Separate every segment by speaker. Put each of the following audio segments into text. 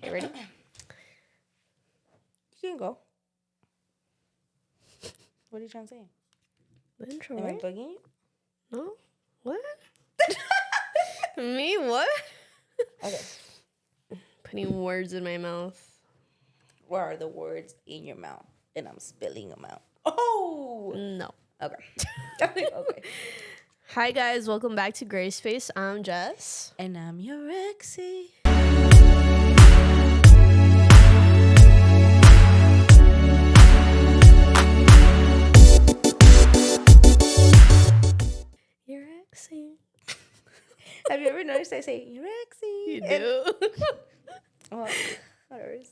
Speaker 1: You ready? You can go. What are you trying to say?
Speaker 2: The intro,
Speaker 1: Am I
Speaker 2: right?
Speaker 1: bugging you?
Speaker 2: No? What? Me? What?
Speaker 1: Okay.
Speaker 2: Putting words in my mouth.
Speaker 1: What are the words in your mouth? And I'm spilling them out. Oh!
Speaker 2: No.
Speaker 1: Okay. Okay.
Speaker 2: Hi, guys. Welcome back to Gray Space. I'm Jess.
Speaker 1: And I'm Yaretxi.
Speaker 2: Yaretxi.
Speaker 1: Have you ever noticed I say Yaretxi?
Speaker 2: You do?
Speaker 1: Well, others.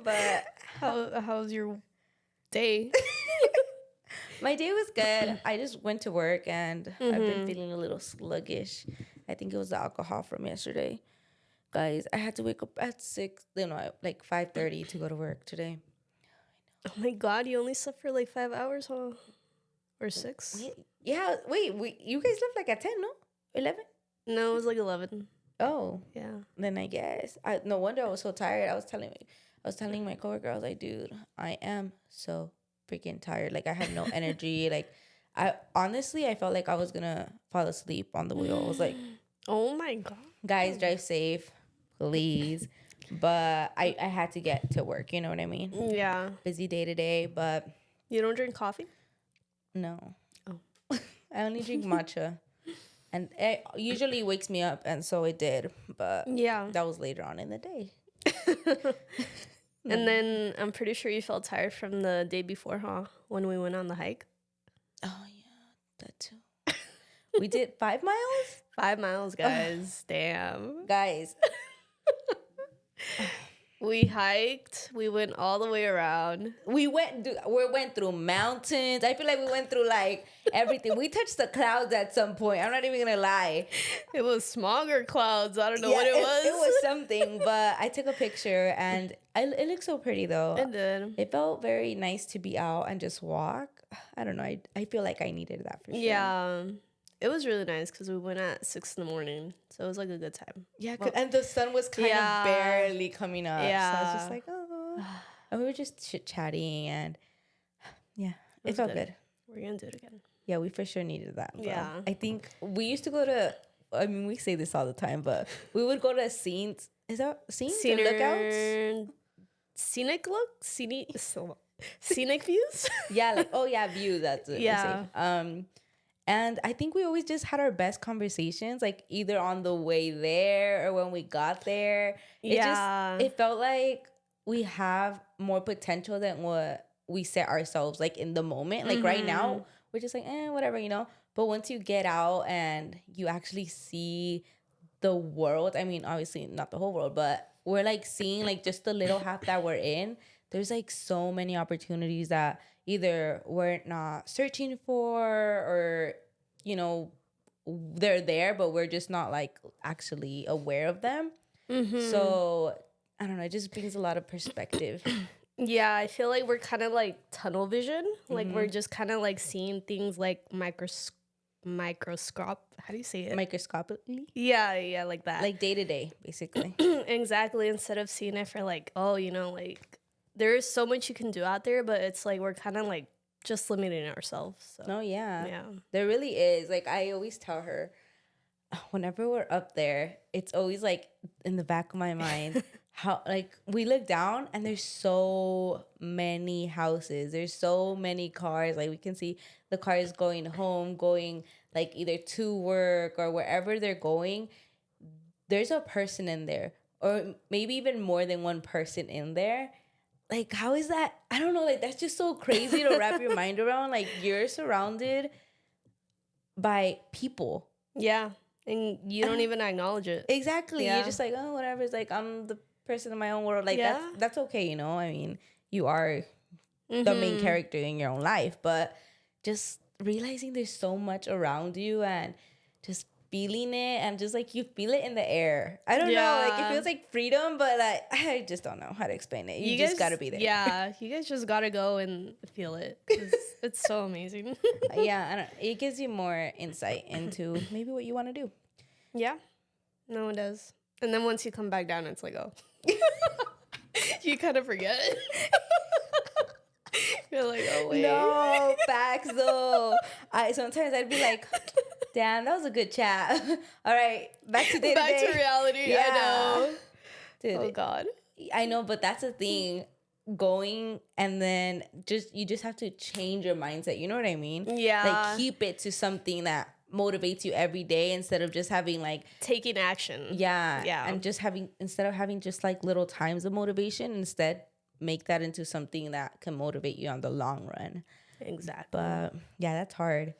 Speaker 1: But
Speaker 2: How's your day?
Speaker 1: my day was good. I just went to work and I've been feeling a little sluggish. I think it was the alcohol from yesterday. Guys, I had to wake up at 5:30 to go to work today.
Speaker 2: Oh my God, you only slept for like 5 hours, huh? Or 6?
Speaker 1: Yeah, wait, you guys left like at 10, no? 11?
Speaker 2: No, it was like 11.
Speaker 1: Oh,
Speaker 2: Yeah.
Speaker 1: then I guess. No wonder I was so tired. I was telling my coworker, I was like, dude, I am so freaking tired. Like I have no energy. Like I felt like I was gonna fall asleep on the wheel. I was like,
Speaker 2: Oh my God.
Speaker 1: guys, drive safe, please. But I had to get to work, you know what I mean?
Speaker 2: Yeah.
Speaker 1: Busy day today, but
Speaker 2: You don't drink coffee?
Speaker 1: no.
Speaker 2: Oh.
Speaker 1: I only drink matcha. And it usually wakes me up, and so it did. But
Speaker 2: Yeah.
Speaker 1: that was later on in the day.
Speaker 2: And then I'm pretty sure you felt tired from the day before, huh? When we went on the hike.
Speaker 1: Oh, yeah, that too. We did 5 miles?
Speaker 2: 5 miles, guys. Damn.
Speaker 1: Guys,
Speaker 2: We hiked. We went all the way around.
Speaker 1: we went through mountains. I feel like we went through like everything. We touched the clouds at some point. I'm not even gonna lie.
Speaker 2: It was smog or clouds. I don't know what it was.
Speaker 1: It was something, but I took a picture and it looked so pretty though.
Speaker 2: It did.
Speaker 1: It felt very nice to be out and just walk. I don't know. I feel like I needed that for sure.
Speaker 2: Yeah. It was really nice because we went at 6 a.m. So it was like a good time.
Speaker 1: Yeah, and the sun was kind of barely coming up.
Speaker 2: Yeah.
Speaker 1: So I was just like, oh. And we were just chit-chatting and yeah, it felt good.
Speaker 2: We're going to do it again.
Speaker 1: Yeah, we for sure needed that. Bro.
Speaker 2: Yeah.
Speaker 1: I think we used to go to, I mean, we say this all the time, but we would go to scenes. Is that scenes or lookouts?
Speaker 2: Scenic look? Scenic views?
Speaker 1: Yeah, like, oh yeah, views. That's what
Speaker 2: Yeah.
Speaker 1: we say. And I think we always just had our best conversations, like either on the way there or when we got there. It felt like we have more potential than what we set ourselves like in the moment. Like right now, we're just like, whatever, you know. But once you get out and you actually see the world, I mean, obviously not the whole world, but we're like seeing like just the little half that we're in. There's like so many opportunities that either we're not searching for or, you know, they're there, but we're just not like actually aware of them. So I don't know, it just brings a lot of perspective.
Speaker 2: Yeah, I feel like we're kind of like tunnel vision. Like we're just kind of like seeing things like microscope. How do you say it?
Speaker 1: Microscopically?
Speaker 2: Yeah, like that.
Speaker 1: Like day to day, basically.
Speaker 2: Exactly. Instead of seeing it for like, oh, you know, like there is so much you can do out there, but it's like we're kind of like just limiting ourselves. So.
Speaker 1: No, yeah.
Speaker 2: Yeah.
Speaker 1: There really is. Like I always tell her, whenever we're up there, it's always like in the back of my mind how like we look down and there's so many houses. There's so many cars. Like we can see the cars going home, going like either to work or wherever they're going. There's a person in there or maybe even more than one person in there. Like, how is that? I don't know. Like, that's just so crazy to wrap your mind around. Like, you're surrounded by people.
Speaker 2: Yeah. And you don't even acknowledge it.
Speaker 1: Exactly.
Speaker 2: Yeah.
Speaker 1: You're just like, oh, whatever. It's like, I'm the person in my own world. Like,
Speaker 2: Yeah.
Speaker 1: that's okay, you know? I mean, you are the main character in your own life. But just realizing there's so much around you and just feeling it and just like you feel it in the air. I don't know, like it feels like freedom, but like I just don't know how to explain it. You just gotta be there.
Speaker 2: Yeah, you guys just gotta go and feel it. It's so amazing.
Speaker 1: Yeah, I don't. It gives you more insight into maybe what you want to do.
Speaker 2: Yeah, no, it does. And then once you come back down, it's like, oh. You kind of forget. You're like, oh, wait.
Speaker 1: No, facts, though. Sometimes I'd be like, damn, that was a good chat. All right, back to day-to-day.
Speaker 2: Back to reality. Yeah. I know.
Speaker 1: Dude,
Speaker 2: oh, God.
Speaker 1: I know, but that's the thing. Going and then you just have to change your mindset. You know what I mean?
Speaker 2: Yeah.
Speaker 1: Like, keep it to something that motivates you every day instead of just having like
Speaker 2: taking action.
Speaker 1: Yeah. And just instead of having just like little times of motivation, instead make that into something that can motivate you on the long run.
Speaker 2: Exactly.
Speaker 1: But yeah, that's hard.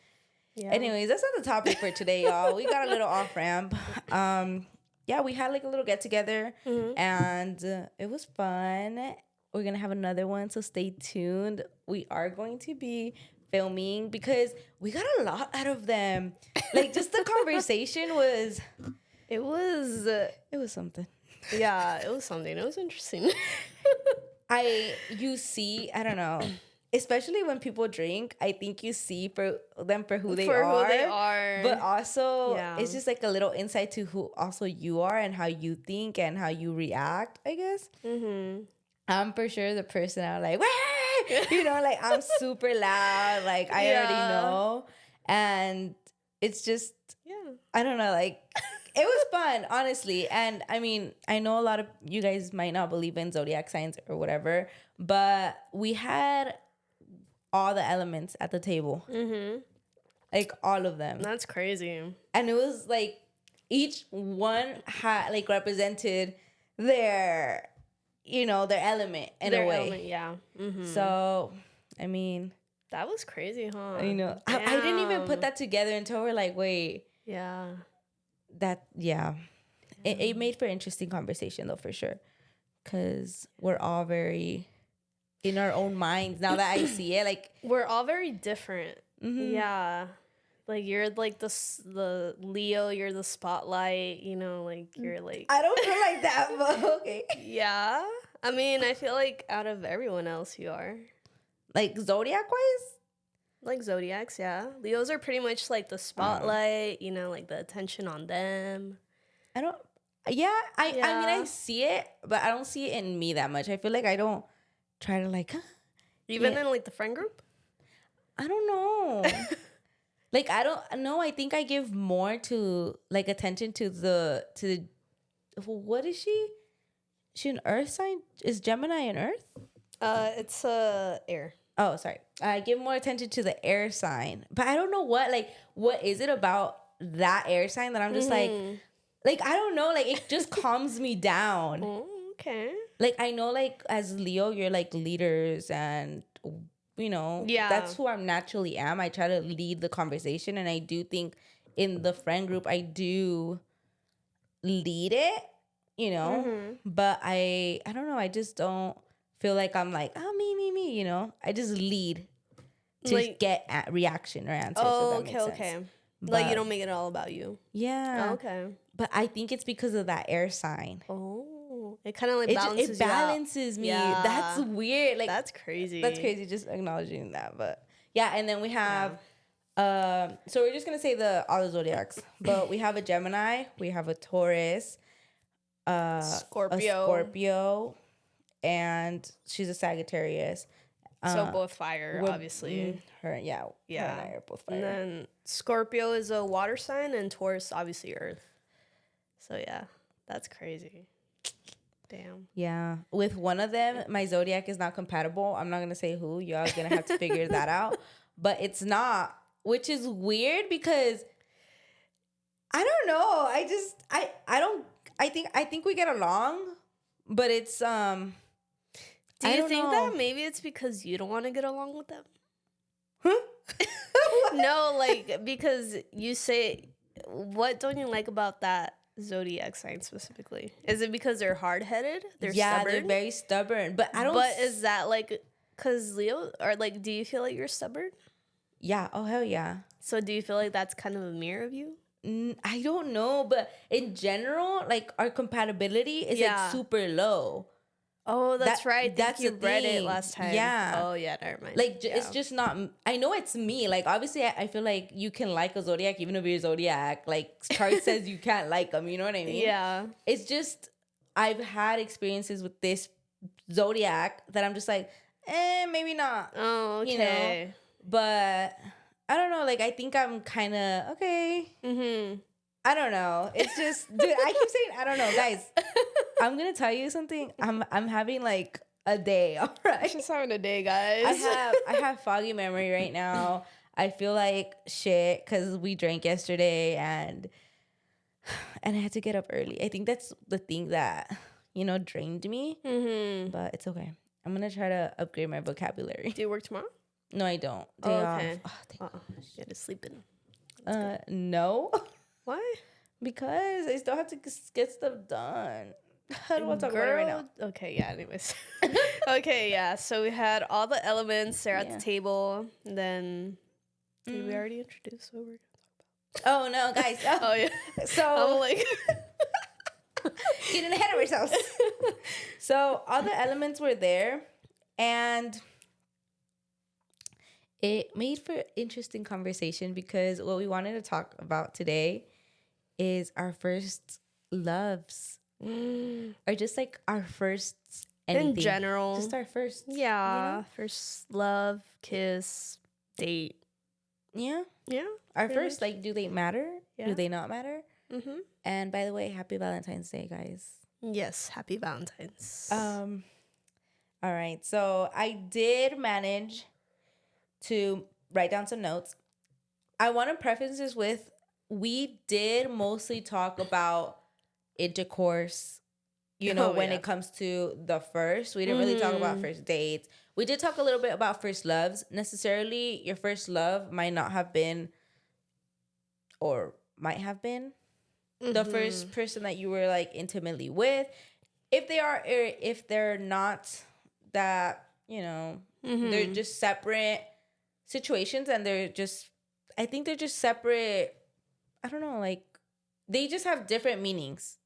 Speaker 2: Yeah.
Speaker 1: Anyways, that's not the topic for today, y'all. We got a little off ramp. Yeah, we had like a little get together, and it was fun. We're gonna have another one, so stay tuned. We are going to be filming because we got a lot out of them. Like, just the conversation was something.
Speaker 2: Yeah, it was something. It was interesting.
Speaker 1: I don't know, especially when people drink, I think you see for them for who they are. But also it's just like a little insight to who also you are and how you think and how you react, I guess. I'm for sure the person I'm like, wah! You know, like I'm super loud, like I already know. And it's just, I don't know, like it was fun, honestly. And I mean, I know a lot of you guys might not believe in zodiac signs or whatever, but we had all the elements at the table. Like all of them.
Speaker 2: That's crazy.
Speaker 1: And it was like each one had like represented their element in a way. So, I mean,
Speaker 2: that was crazy, huh?
Speaker 1: You know, I didn't even put that together until we're like, wait. It made for interesting conversation though, for sure. Because we're all very in our own minds now that I see it. Like,
Speaker 2: we're all very different. Yeah. Like, you're like the Leo, you're the spotlight, you know, like you're like,
Speaker 1: I don't feel like that, but okay.
Speaker 2: Yeah. I mean, I feel like out of everyone else you are.
Speaker 1: Like zodiac wise?
Speaker 2: Like zodiacs, yeah. Leos are pretty much like the spotlight, you know, like the attention on them.
Speaker 1: I mean, I see it, but I don't see it in me that much. I feel like I don't try to like,
Speaker 2: even in like the friend group?
Speaker 1: I don't know. Like, I don't know. I think I give more to like attention to the what is she? She an earth sign? Is Gemini an earth?
Speaker 2: It's air.
Speaker 1: Oh, sorry. I give more attention to the air sign, but I don't know what is it about that air sign that I'm just like I don't know. Like, it just calms me down.
Speaker 2: Oh, okay.
Speaker 1: Like, I know, like, as Leo, you're like leaders and, you know, that's who I naturally am. I try to lead the conversation, and I do think in the friend group, I do lead it, you know, but I don't know. I just don't feel like I'm like, oh, me, you know. I just lead to like, get reaction or answers.
Speaker 2: Oh, okay. But, like, you don't make it all about you.
Speaker 1: Yeah.
Speaker 2: Oh, okay.
Speaker 1: But I think it's because of that air sign.
Speaker 2: Oh. It kind of like balances
Speaker 1: it balances me. Yeah. That's weird. Like,
Speaker 2: that's crazy.
Speaker 1: That's crazy just acknowledging that. But yeah, and then we have so we're just gonna say all the zodiacs. But we have a Gemini, we have a Taurus, Scorpio, and she's a Sagittarius.
Speaker 2: So both fire, obviously.
Speaker 1: Her and I are both fire.
Speaker 2: And then Scorpio is a water sign, and Taurus obviously earth. So yeah, that's crazy. Damn.
Speaker 1: Yeah. With one of them, my zodiac is not compatible. I'm not gonna say who. Y'all gonna have to figure that out. But it's not, which is weird because I don't know. I think we get along, but it's
Speaker 2: Do you think that maybe it's because you don't want to get along with them?
Speaker 1: Huh?
Speaker 2: No, like, because you say, what don't you like about that zodiac sign specifically? Is it because they're hard-headed? They're stubborn?
Speaker 1: They're very stubborn. But I don't.
Speaker 2: But is that like because Leo, or like, do you feel like you're stubborn?
Speaker 1: Yeah. Oh, hell yeah.
Speaker 2: So do you feel like that's kind of a mirror of you?
Speaker 1: I don't know, but in general, like, our compatibility is like super low.
Speaker 2: Oh, that's right.
Speaker 1: That's
Speaker 2: you read it
Speaker 1: thing.
Speaker 2: last time.
Speaker 1: Yeah.
Speaker 2: Oh, yeah. Never mind.
Speaker 1: Like, it's just not. I know it's me. Like, obviously, I feel like you can like a zodiac even if you're zodiac. Like, chart says you can't like them. You know what I mean?
Speaker 2: Yeah.
Speaker 1: It's just I've had experiences with this zodiac that I'm just like, maybe not.
Speaker 2: Oh, okay.
Speaker 1: You know? But I don't know. Like, I think I'm kind of okay.
Speaker 2: Mm-hmm.
Speaker 1: I don't know. It's just, dude, I keep saying, I don't know. Guys, I'm going to tell you something. I'm having like a day, all right?
Speaker 2: Just having a day, guys.
Speaker 1: I have foggy memory right now. I feel like shit because we drank yesterday and I had to get up early. I think that's the thing that, drained me.
Speaker 2: Mm-hmm.
Speaker 1: But it's okay. I'm going to try to upgrade my vocabulary.
Speaker 2: Do you work tomorrow?
Speaker 1: No, I don't. Day
Speaker 2: okay.
Speaker 1: off. Oh,
Speaker 2: You had to sleep in.
Speaker 1: No.
Speaker 2: Why?
Speaker 1: Because I still have to get stuff done. I don't want to talk about it right now.
Speaker 2: Okay, yeah, anyways. Okay, yeah. So we had all the elements there at the table. And then did we already introduce what we're gonna talk
Speaker 1: about? Oh no, guys.
Speaker 2: Oh yeah.
Speaker 1: So
Speaker 2: I'm like
Speaker 1: getting ahead of ourselves. So all the elements were there and it made for interesting conversation because what we wanted to talk about today is our first loves. Or just like our first anything.
Speaker 2: In general.
Speaker 1: Just our first.
Speaker 2: Yeah. First love, kiss, date.
Speaker 1: Yeah.
Speaker 2: Yeah.
Speaker 1: Our first, like, do they matter?
Speaker 2: Yeah.
Speaker 1: Do they not matter?
Speaker 2: Mm-hmm.
Speaker 1: And by the way, happy Valentine's Day, guys.
Speaker 2: Yes, happy Valentine's.
Speaker 1: All right. So I did manage to write down some notes. I want to preface this with we did mostly talk about intercourse, when it comes to the first. We didn't really talk about first dates. We did talk a little bit about first loves. Necessarily, your first love might not have been or might have been the first person that you were like intimately with. If they are, or if they're not, that, they're just separate situations and I think they're just separate. I don't know, like they just have different meanings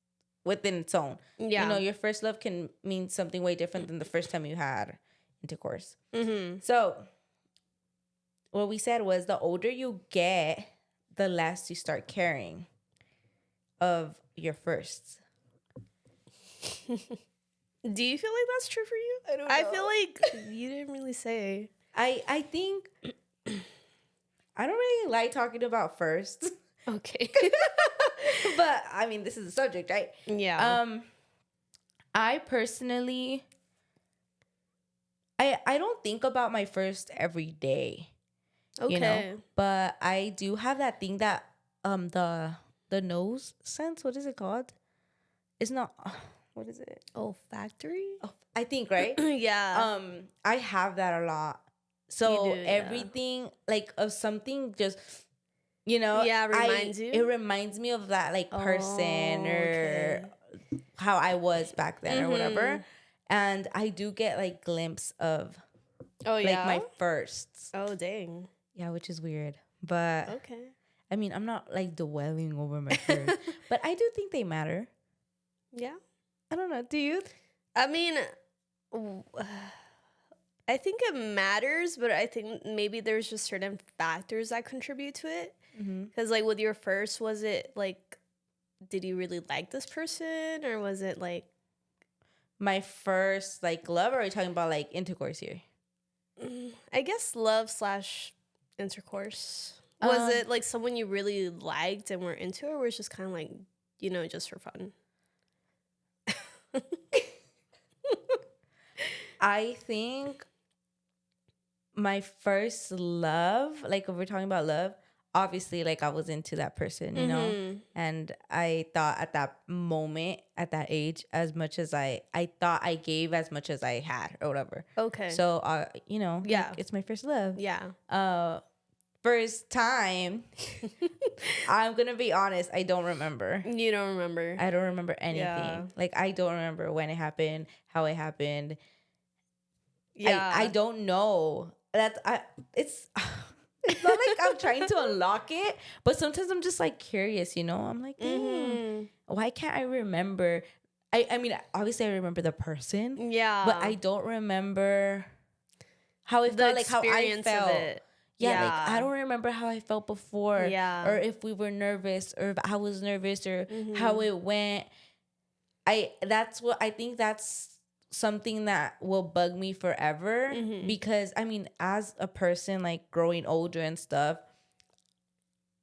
Speaker 1: within its own. Yeah. Your first love can mean something way different than the first time you had intercourse. Mm-hmm. So what we said was the older you get, the less you start caring of your first.
Speaker 2: Do you feel like that's true for you?
Speaker 1: I don't know.
Speaker 2: I feel like you didn't really say.
Speaker 1: I think I don't really like talking about first.
Speaker 2: Okay.
Speaker 1: But I mean, this is the subject, right?
Speaker 2: Yeah.
Speaker 1: I personally I don't think about my first every day.
Speaker 2: Okay.
Speaker 1: But I do have that thing that the nose sense, what is it called? It's not what is it?
Speaker 2: Olfactory?
Speaker 1: Oh, I think, right?
Speaker 2: Yeah.
Speaker 1: I have that a lot. So
Speaker 2: do,
Speaker 1: everything like of something just
Speaker 2: reminds you.
Speaker 1: It reminds me of that like person or how I was back then or whatever. And I do get like glimpse of my firsts.
Speaker 2: Oh dang.
Speaker 1: Yeah, which is weird. But
Speaker 2: okay.
Speaker 1: I mean, I'm not like dwelling over my first. But I do think they matter.
Speaker 2: Yeah.
Speaker 1: I don't know. Do you?
Speaker 2: I mean, I think it matters, but I think maybe there's just certain factors that contribute to it. Because like with your first, was it like, did you really like this person, or was it like
Speaker 1: my first like love? Or are you talking about like intercourse here?
Speaker 2: I guess love / intercourse. Was it like someone you really liked and were into, or was it just kind of like, just for fun?
Speaker 1: I think my first love, like if we're talking about love, obviously like I was into that person, and I thought at that moment, at that age, as much as I thought I gave as much as I had or whatever. Okay. So, yeah, like, it's my first love. Yeah. First time, I'm going to be honest, I don't remember.
Speaker 2: You don't remember?
Speaker 1: I don't remember anything. Yeah. Like I don't remember when it happened, how it happened. Yeah. I don't know. It's not like I'm trying to unlock it, but sometimes I'm just like curious, I'm like, why can't I remember? I mean, obviously I remember the person.
Speaker 2: Yeah.
Speaker 1: But I don't remember how it felt, like how I felt.
Speaker 2: Of it.
Speaker 1: Yeah, like I don't remember how I felt before.
Speaker 2: Yeah.
Speaker 1: Or if we were nervous, or if I was nervous, or how it went. I think that's something that will bug me forever, because I mean, as a person like growing older and stuff,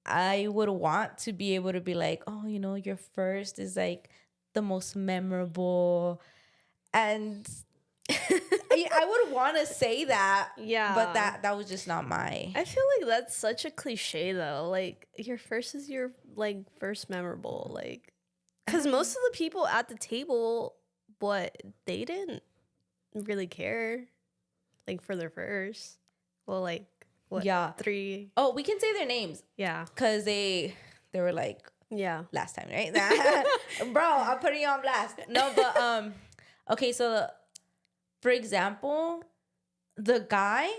Speaker 1: I would want to be able to be like, oh, you know, your first is like the most memorable, and I would want to say that, but that was just not my.
Speaker 2: I feel like that's such a cliche though. Like your first is your like first memorable, like, because most of the people at the table, they didn't really care, like for their first. Well, like what? Yeah, 3.
Speaker 1: Oh, we can say their names.
Speaker 2: Yeah,
Speaker 1: because they were like, last time, right? Bro, I'm putting you on blast. No, but okay, so for example, the guy,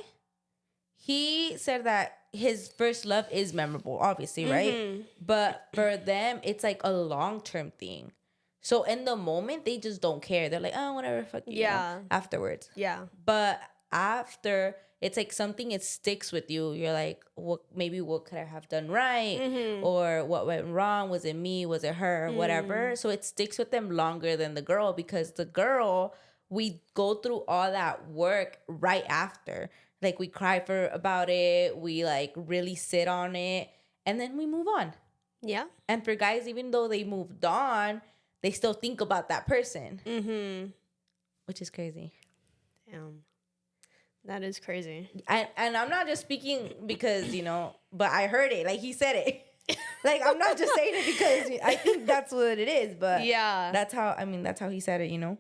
Speaker 1: he said that his first love is memorable, obviously, right? But for them, it's like a long-term thing. So in the moment, they just don't care. They're like, oh, whatever, fuck you. Yeah. Afterwards.
Speaker 2: Yeah.
Speaker 1: But after, it's like something, it sticks with you. You're like, what could I have done right? Or what went wrong? Was it me? Was it her? Whatever. So it sticks with them longer than the girl, because the girl, we go through all that work right after. Like we cry about it. We like really sit on it, and then we move on.
Speaker 2: Yeah.
Speaker 1: And for guys, even though they moved on, they still think about that person. Which is crazy.
Speaker 2: Damn. That is crazy.
Speaker 1: And I'm not just speaking because, you know, but I heard it. Like, he said it. Like, I'm not just saying it because I think that's what it is. But
Speaker 2: yeah,
Speaker 1: that's how he said it, you know.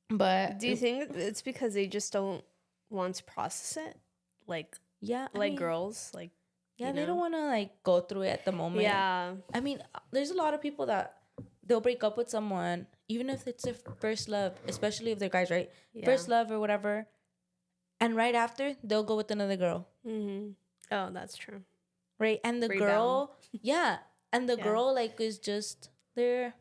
Speaker 1: But
Speaker 2: do you think it's because they just don't want to process it? Like,
Speaker 1: yeah,
Speaker 2: I mean, girls, like,
Speaker 1: yeah, they don't want to like go through it at the moment. Yeah. I mean, there's a lot of people that they'll break up with someone, even if it's their first love, especially if they're guys, right? Yeah. First love or whatever. And right after, they'll go with another girl.
Speaker 2: Oh, that's true.
Speaker 1: Right? And the girl, and the girl, like, is just there,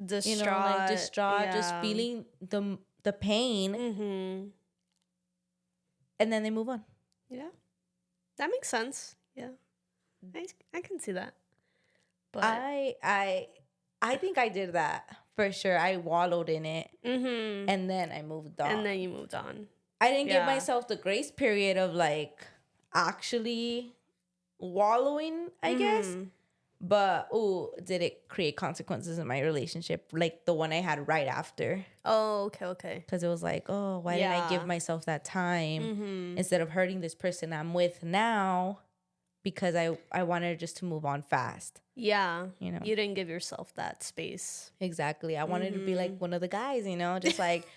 Speaker 1: distraught, you know, like, distraught, just feeling the pain. And then they move on.
Speaker 2: Yeah. That makes sense. Yeah. I can see that.
Speaker 1: But I think I did that for sure. I wallowed in it. And then I moved on.
Speaker 2: And then you moved on.
Speaker 1: I didn't give myself the grace period of like actually wallowing, I guess. But did it create consequences in my relationship, like the one I had right after?
Speaker 2: Oh, okay.
Speaker 1: Because it was like, oh, why didn't I give myself that time instead of hurting this person I'm with now? Because I wanted just to move on fast.
Speaker 2: Yeah, you know, you didn't give yourself that space.
Speaker 1: Exactly. I wanted to be like one of the guys, you know, just like.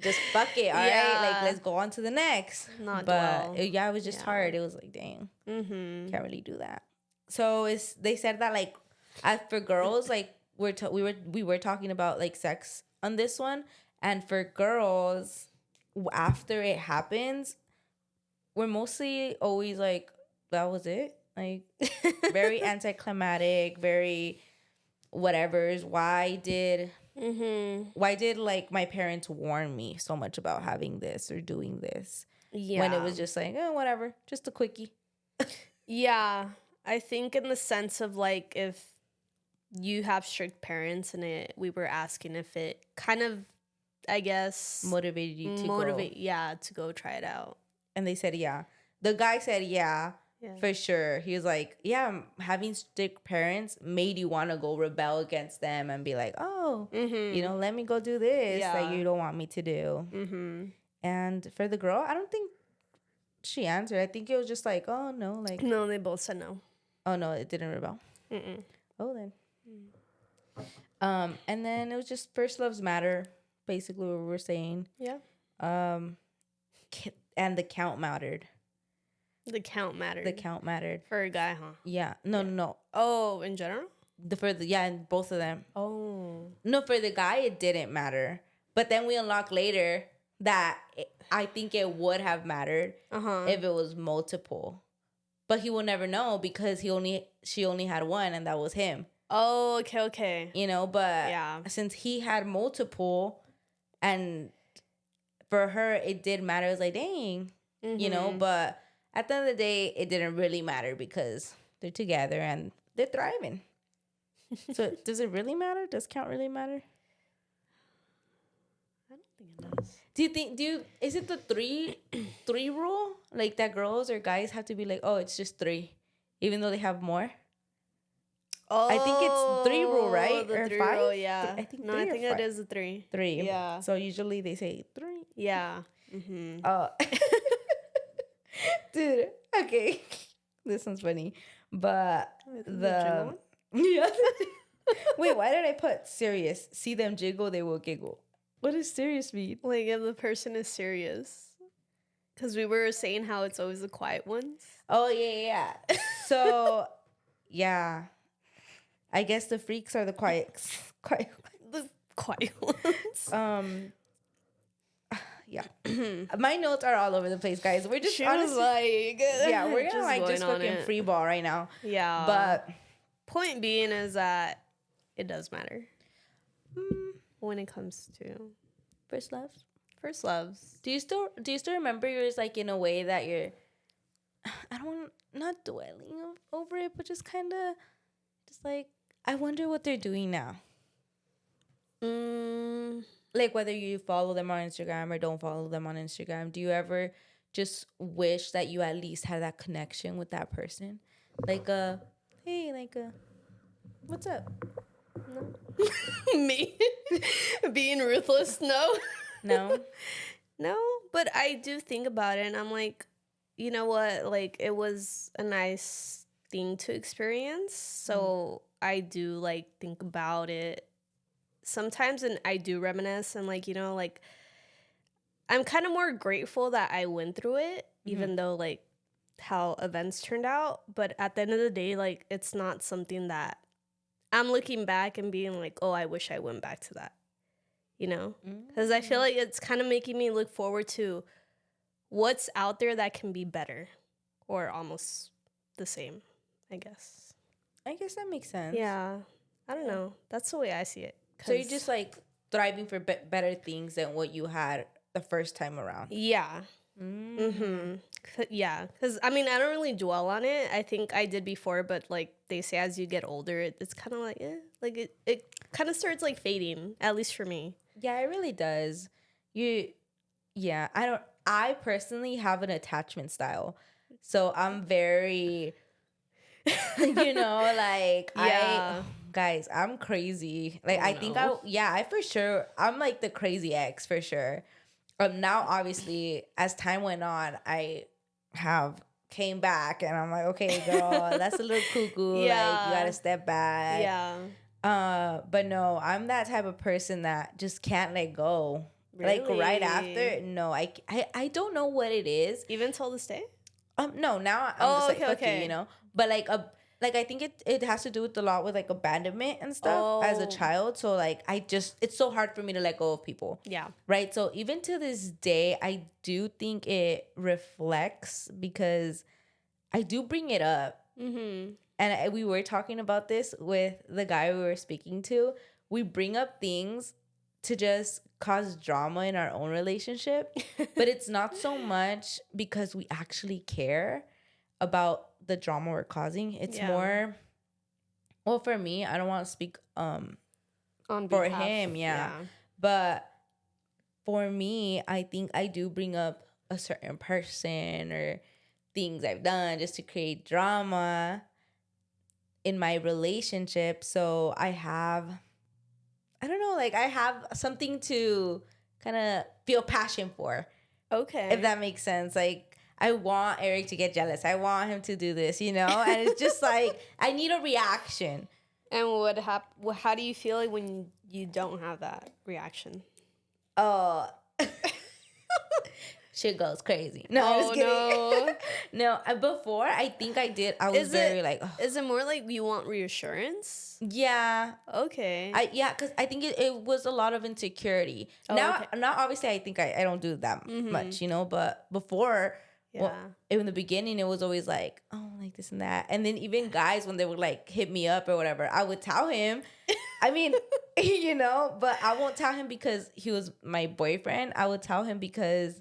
Speaker 1: Just fuck it, all right? Like, let's go on to the next. It was just hard. It was like, dang, can't really do that. So they said that like, as for girls, like we were talking about like sex on this one, and for girls, after it happens, we're mostly always like, that was it, like very anticlimactic, very whatever's. Why did like my parents warn me so much about having this or doing this when it was just like, whatever, just a quickie?
Speaker 2: Yeah, I think in the sense of like, if you have strict parents and we were asking if it kind of, I guess,
Speaker 1: motivated you to go.
Speaker 2: To go try it out.
Speaker 1: And they said the guy said for sure. He was like, having strict parents made you want to go rebel against them and be like, oh, you know, let me go do this that you don't want me to do. And for the girl, I don't think she answered. I think it was just like, oh, no. Like,
Speaker 2: no, they both said no.
Speaker 1: Oh, no, it didn't rebel. Oh, then. And then it was just first loves matter, basically what we were saying. Yeah. And the count mattered.
Speaker 2: The count mattered. For a guy, huh?
Speaker 1: Yeah. No.
Speaker 2: Oh, in general?
Speaker 1: In both of them.
Speaker 2: Oh.
Speaker 1: No, for the guy, it didn't matter. But then we unlocked later that I think it would have mattered if it was multiple. But he will never know because she only had one, and that was him.
Speaker 2: Oh, okay.
Speaker 1: You know, but since he had multiple, and for her it did matter. It was like, dang, you know, but at the end of the day, it didn't really matter because they're together and they're thriving. So does it really matter? Does count really matter?
Speaker 2: I don't think it does.
Speaker 1: Is it the three rule? Like that girls or guys have to be like, oh, it's just 3, even though they have more?
Speaker 2: Oh,
Speaker 1: I think it's 3 rule, right?
Speaker 2: The
Speaker 1: or
Speaker 2: 3
Speaker 1: 5?
Speaker 2: rule, yeah.
Speaker 1: I think
Speaker 2: no, I think it is a 3.
Speaker 1: 3.
Speaker 2: Yeah.
Speaker 1: So usually they say 3.
Speaker 2: Yeah.
Speaker 1: Dude, okay. This one's funny. But
Speaker 2: the
Speaker 1: yeah. Wait, why did I put serious? See them jiggle, they will giggle. What does serious mean?
Speaker 2: Like if the person is serious. Because we were saying how it's always the quiet ones.
Speaker 1: Oh, yeah. So, yeah. I guess the freaks are the quiet.
Speaker 2: The quiet ones.
Speaker 1: Yeah. My notes are all over the place, guys. We're just honestly, we're gonna like just fucking free ball right now.
Speaker 2: Yeah.
Speaker 1: But
Speaker 2: point being is that it does matter when it comes to
Speaker 1: first loves.
Speaker 2: First loves.
Speaker 1: Do you still remember yours, like in a way that you're, I don't want, not dwelling over it, but just kind of just like, I wonder what they're doing now. Like whether you follow them on Instagram or don't follow them on Instagram, do you ever just wish that you at least had that connection with that person? Like hey, like what's up?
Speaker 2: No. Me? Being ruthless? No.
Speaker 1: No?
Speaker 2: No, but I do think about it and I'm like, you know what? Like it was a nice thing to experience. So I do like think about it sometimes and I do reminisce and like, you know, like I'm kind of more grateful that I went through it, even though like how events turned out. But at the end of the day, like it's not something that I'm looking back and being like, oh, I wish I went back to that, you know? Because I feel like it's kind of making me look forward to what's out there that can be better or almost the same, I guess.
Speaker 1: I guess that makes sense.
Speaker 2: Yeah. I don't know. That's the way I see it.
Speaker 1: So you're just like thriving for better things than what you had the first time around.
Speaker 2: Yeah. Yeah. Because, I mean, I don't really dwell on it. I think I did before, but like they say as you get older, it's kind of like, like it kind of starts like fading, at least for me.
Speaker 1: Yeah, it really does. I personally have an attachment style. So I'm very, you know, like, guys, I'm crazy. Like, I think I for sure, I'm like the crazy ex for sure. Now, obviously, as time went on, I have came back and I'm like, okay, girl, that's a little cuckoo.
Speaker 2: Yeah.
Speaker 1: Like, you gotta step back.
Speaker 2: Yeah.
Speaker 1: But no, I'm that type of person that just can't let go.
Speaker 2: Really?
Speaker 1: Like right after, no, I don't know what it is.
Speaker 2: Even till this day?
Speaker 1: No, now I'm just like, fuck you, you know? But like I think it has to do with a lot with like abandonment and stuff as a child. So like it's so hard for me to let go of people.
Speaker 2: Yeah.
Speaker 1: Right? So even to this day, I do think it reflects because I do bring it up. And we were talking about this with the guy we were speaking to. We bring up things to just cause drama in our own relationship. But it's not so much because we actually care about the drama we're causing. It's more, well, for me, I don't want to speak
Speaker 2: on
Speaker 1: for him. Yeah. But for me, I think I do bring up a certain person or things I've done just to create drama in my relationship. So I have something to kind of feel passion for. Okay. If that makes sense. Like, I want Eric to get jealous. I want him to do this, you know? And it's just like, I need a reaction.
Speaker 2: And how do you feel like when you don't have that reaction?
Speaker 1: Shit goes crazy. No, I'm just kidding. No. Before, I think I did. I was very like... Oh.
Speaker 2: Is it more like you want reassurance?
Speaker 1: Yeah.
Speaker 2: Okay.
Speaker 1: Because I think it was a lot of insecurity. Now, obviously, I think I don't do that much, you know? But before,
Speaker 2: Yeah.
Speaker 1: Well, in the beginning, it was always like, oh, like this and that. And then even guys, when they would like hit me up or whatever, I would tell him. I mean, you know, but I won't tell him because he was my boyfriend. I would tell him because,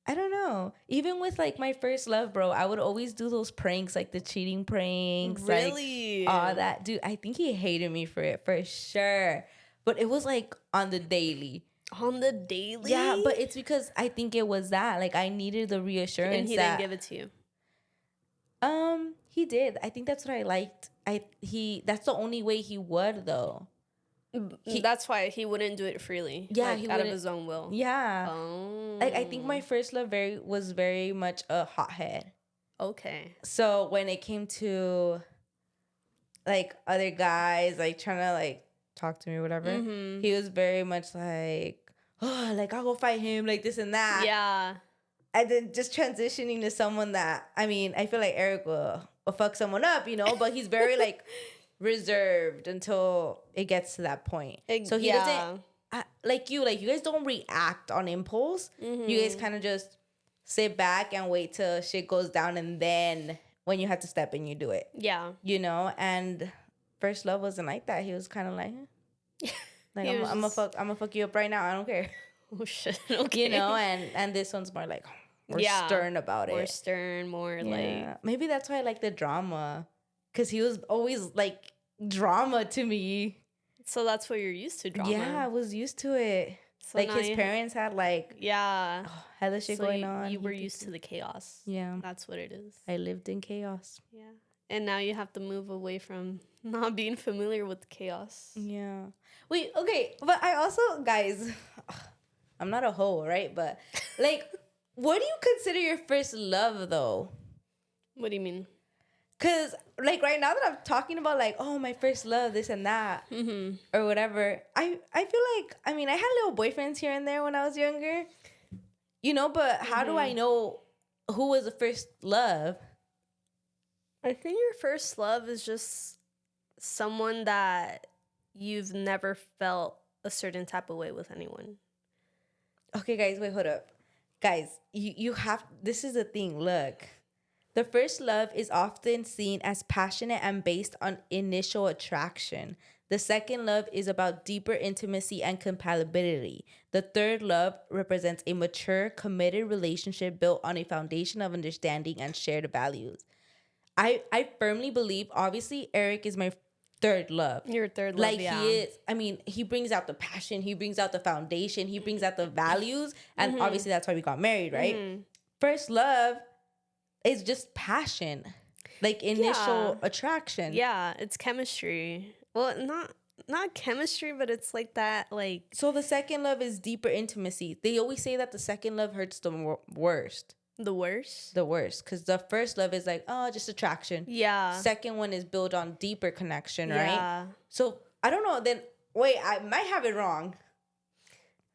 Speaker 1: I don't know. Even with like my first love, bro, I would always do those pranks, like the cheating pranks.
Speaker 2: Really?
Speaker 1: Like, all that. Dude, I think he hated me for it, for sure. But it was like on the daily.
Speaker 2: On the daily?
Speaker 1: Yeah, but it's because I think it was that. Like, I needed the reassurance.
Speaker 2: And he didn't give it to you?
Speaker 1: He did. I think that's what I liked. That's the only way he would, though.
Speaker 2: That's why he wouldn't do it freely.
Speaker 1: Yeah,
Speaker 2: like,
Speaker 1: he
Speaker 2: out of
Speaker 1: wouldn't.
Speaker 2: his own will.
Speaker 1: Yeah.
Speaker 2: Oh.
Speaker 1: Like, I think my first love was very much a hothead.
Speaker 2: Okay.
Speaker 1: So when it came to like other guys like trying to like talk to me or whatever, he was very much like, oh, like I'll go fight him, like this and that.
Speaker 2: Yeah.
Speaker 1: And then just transitioning to someone that, I mean, I feel like Eric will fuck someone up, you know, but he's very like reserved until it gets to that point. So he doesn't, like you guys don't react on impulse. You guys kind of just sit back and wait till shit goes down, and then when you have to step in, you do it.
Speaker 2: Yeah.
Speaker 1: You know, and first love wasn't like that. He was kind of like, like I'm gonna fuck you up right now. I don't care.
Speaker 2: Oh shit. Okay.
Speaker 1: You know, and this one's more like more stern about it.
Speaker 2: More stern, more like.
Speaker 1: Maybe that's why I like the drama, because he was always like drama to me.
Speaker 2: So that's what you're used to, drama.
Speaker 1: Yeah, I was used to it. So like his parents had like had the shit going on.
Speaker 2: You were used to the chaos.
Speaker 1: Yeah,
Speaker 2: that's what it is.
Speaker 1: I lived in chaos.
Speaker 2: Yeah, and now you have to move away from not being familiar with chaos.
Speaker 1: Yeah. Wait. Okay, but I also, guys, I'm not a hoe, right? But like, what do you consider your first love, though?
Speaker 2: What do you mean?
Speaker 1: Because, like, right now that I'm talking about, like, oh, my first love, this and that, or whatever, I feel like, I mean, I had little boyfriends here and there when I was younger, you know, but how do I know who was the first love?
Speaker 2: I think your first love is just someone that you've never felt a certain type of way with anyone.
Speaker 1: Okay, guys, wait, hold up. Guys, you have, this is the thing, look. The first love is often seen as passionate and based on initial attraction. The second love is about deeper intimacy and compatibility. The third love represents a mature, committed relationship built on a foundation of understanding and shared values. I firmly believe, obviously, Eric is my third love.
Speaker 2: Your third love,
Speaker 1: like, he is. I mean, he brings out the passion. He brings out the foundation. He brings out the values. And obviously, that's why we got married, right? First love is just passion, like initial attraction.
Speaker 2: Yeah, it's chemistry. Well, not chemistry, but it's like that, like.
Speaker 1: So the second love is deeper intimacy. They always say that the second love hurts the worst.
Speaker 2: The worst?
Speaker 1: The worst, because the first love is like, oh, just attraction.
Speaker 2: Yeah.
Speaker 1: Second one is built on deeper connection, right?
Speaker 2: Yeah.
Speaker 1: So I don't know. Then wait, I might have it wrong.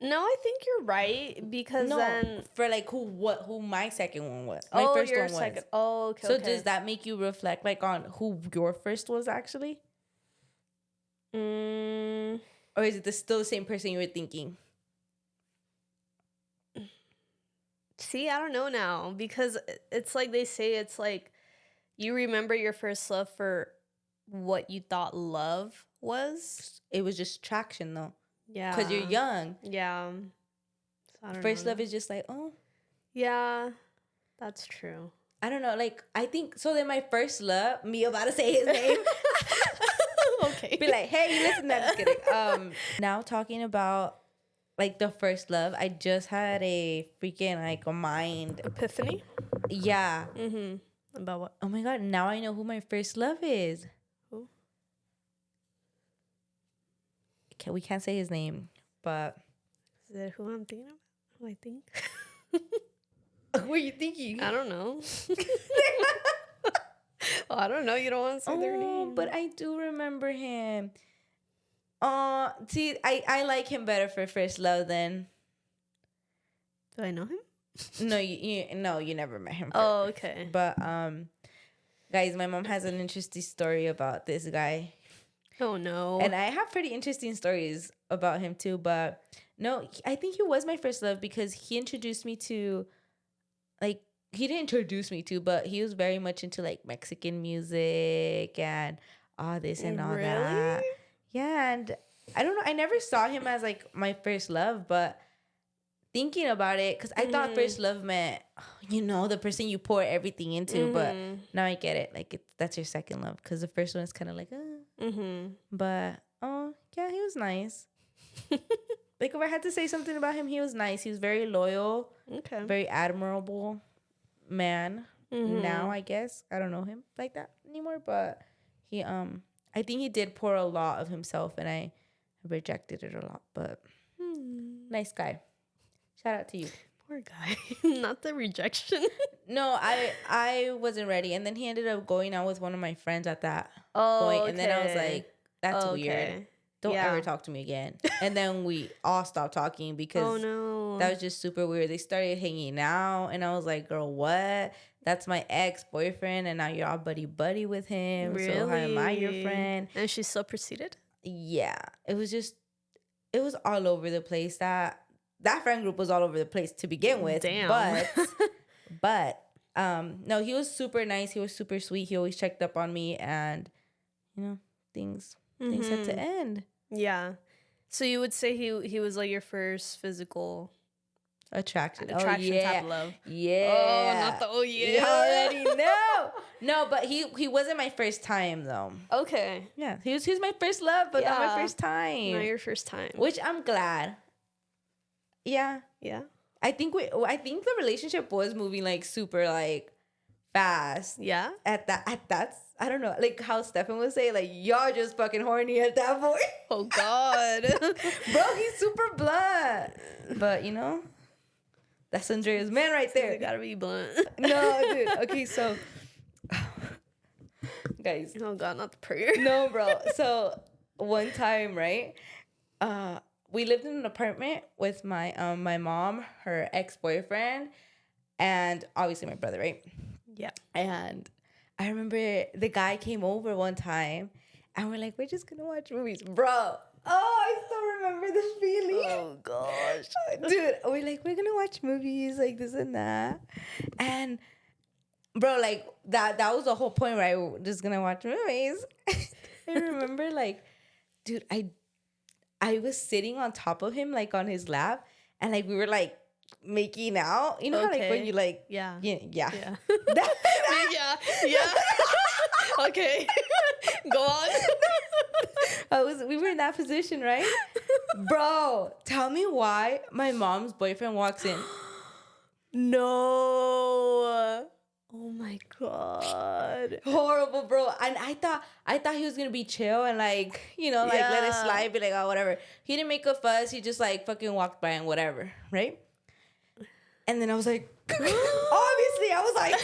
Speaker 2: No, I think you're right, because then
Speaker 1: for like who my second one was. My first one was.
Speaker 2: Second. Oh, okay.
Speaker 1: So does that make you reflect like on who your first was actually? Or is it still the same person you were thinking?
Speaker 2: See, I don't know now, because it's like they say, it's like you remember your first love for what you thought love was.
Speaker 1: It was just attraction though.
Speaker 2: Yeah.
Speaker 1: Because you're young.
Speaker 2: Yeah. So
Speaker 1: first love is just like, oh.
Speaker 2: Yeah, that's true.
Speaker 1: I don't know. Like, I think, so then my first love, me about to say his name.
Speaker 2: Okay.
Speaker 1: Be like, hey, you listen, no, I'm just kidding. Now talking about like the first love, I just had a freaking like a mind
Speaker 2: epiphany.
Speaker 1: Yeah.
Speaker 2: About what?
Speaker 1: Oh my God, now I know who my first love is.
Speaker 2: Who?
Speaker 1: We can't say his name, but
Speaker 2: is that who I'm thinking of? Who I think?
Speaker 1: Who are you thinking?
Speaker 2: I don't know. Oh, I don't know. You don't want to say their name.
Speaker 1: But I do remember him. See, I like him better for first love than.
Speaker 2: Do I know him?
Speaker 1: No, you never met him.
Speaker 2: Oh, okay.
Speaker 1: But guys, my mom has an interesting story about this guy.
Speaker 2: Oh no.
Speaker 1: And I have pretty interesting stories about him too, but no, I think he was my first love because he introduced me to, like, he didn't introduce me to, but he was very much into like Mexican music and all this and all that. Yeah, and I don't know. I never saw him as like my first love, but thinking about it, because I thought first love meant, the person you pour everything into, but now I get it. Like that's your second love, because the first one is kind of like, but yeah, he was nice. Like if I had to say something about him, he was nice. He was very loyal, very admirable man. Now I guess I don't know him like that anymore, but he I think he did pour a lot of himself, and I rejected it a lot, but nice guy. Shout out to you.
Speaker 2: Poor guy. Not the rejection.
Speaker 1: No, I wasn't ready, and then he ended up going out with one of my friends at that point, and then I was like, that's weird. Don't ever talk to me again. And then we all stopped talking because that was just super weird. They started hanging out, and I was like, girl, what? That's my ex-boyfriend, and now you're all buddy-buddy with him. Really? So how am I your friend?
Speaker 2: And she still proceeded?
Speaker 1: Yeah. It was all over the place. That friend group was all over the place to begin with.
Speaker 2: Damn.
Speaker 1: But no, he was super nice. He was super sweet. He always checked up on me, and things had to end.
Speaker 2: Yeah. So you would say he was like your first physical attraction
Speaker 1: type
Speaker 2: of love.
Speaker 1: Yeah.
Speaker 2: Oh, not the
Speaker 1: You already know. No, but he wasn't my first time though.
Speaker 2: Okay.
Speaker 1: Yeah. He was my first love, but not my first time.
Speaker 2: Not your first time.
Speaker 1: Which I'm glad. Yeah.
Speaker 2: Yeah.
Speaker 1: I think the relationship was moving like super like fast.
Speaker 2: Yeah.
Speaker 1: At that I don't know, like how Stefan would say, like, y'all just fucking horny at that point.
Speaker 2: Oh God.
Speaker 1: Bro, he's super blunt. But that's Andrea's man right there.
Speaker 2: You gotta be blunt.
Speaker 1: No, dude. Okay, so guys.
Speaker 2: Oh God, not the prayer.
Speaker 1: No, bro. So one time, right? We lived in an apartment with my my mom, her ex-boyfriend, and obviously my brother, right?
Speaker 2: Yeah.
Speaker 1: And I remember the guy came over one time, and we're like, we're just gonna watch movies, bro. Oh, I still remember this feeling.
Speaker 2: Oh gosh,
Speaker 1: dude. We're like, we're gonna watch movies, like this and that, and bro, like that was the whole point, right? We're just gonna watch movies. I remember, like, dude, I was sitting on top of him, like on his lap, and like we were like making out. You know how like when you like yeah. Yeah.
Speaker 2: Okay. Go on.
Speaker 1: We were in that position, right? Bro, tell me why my mom's boyfriend walks in.
Speaker 2: No. Oh my God.
Speaker 1: Horrible, bro. And I thought he was gonna be chill and like, let it slide, be like, oh, whatever. He didn't make a fuss. He just like fucking walked by and whatever, right? And then I was like, obviously, I was like,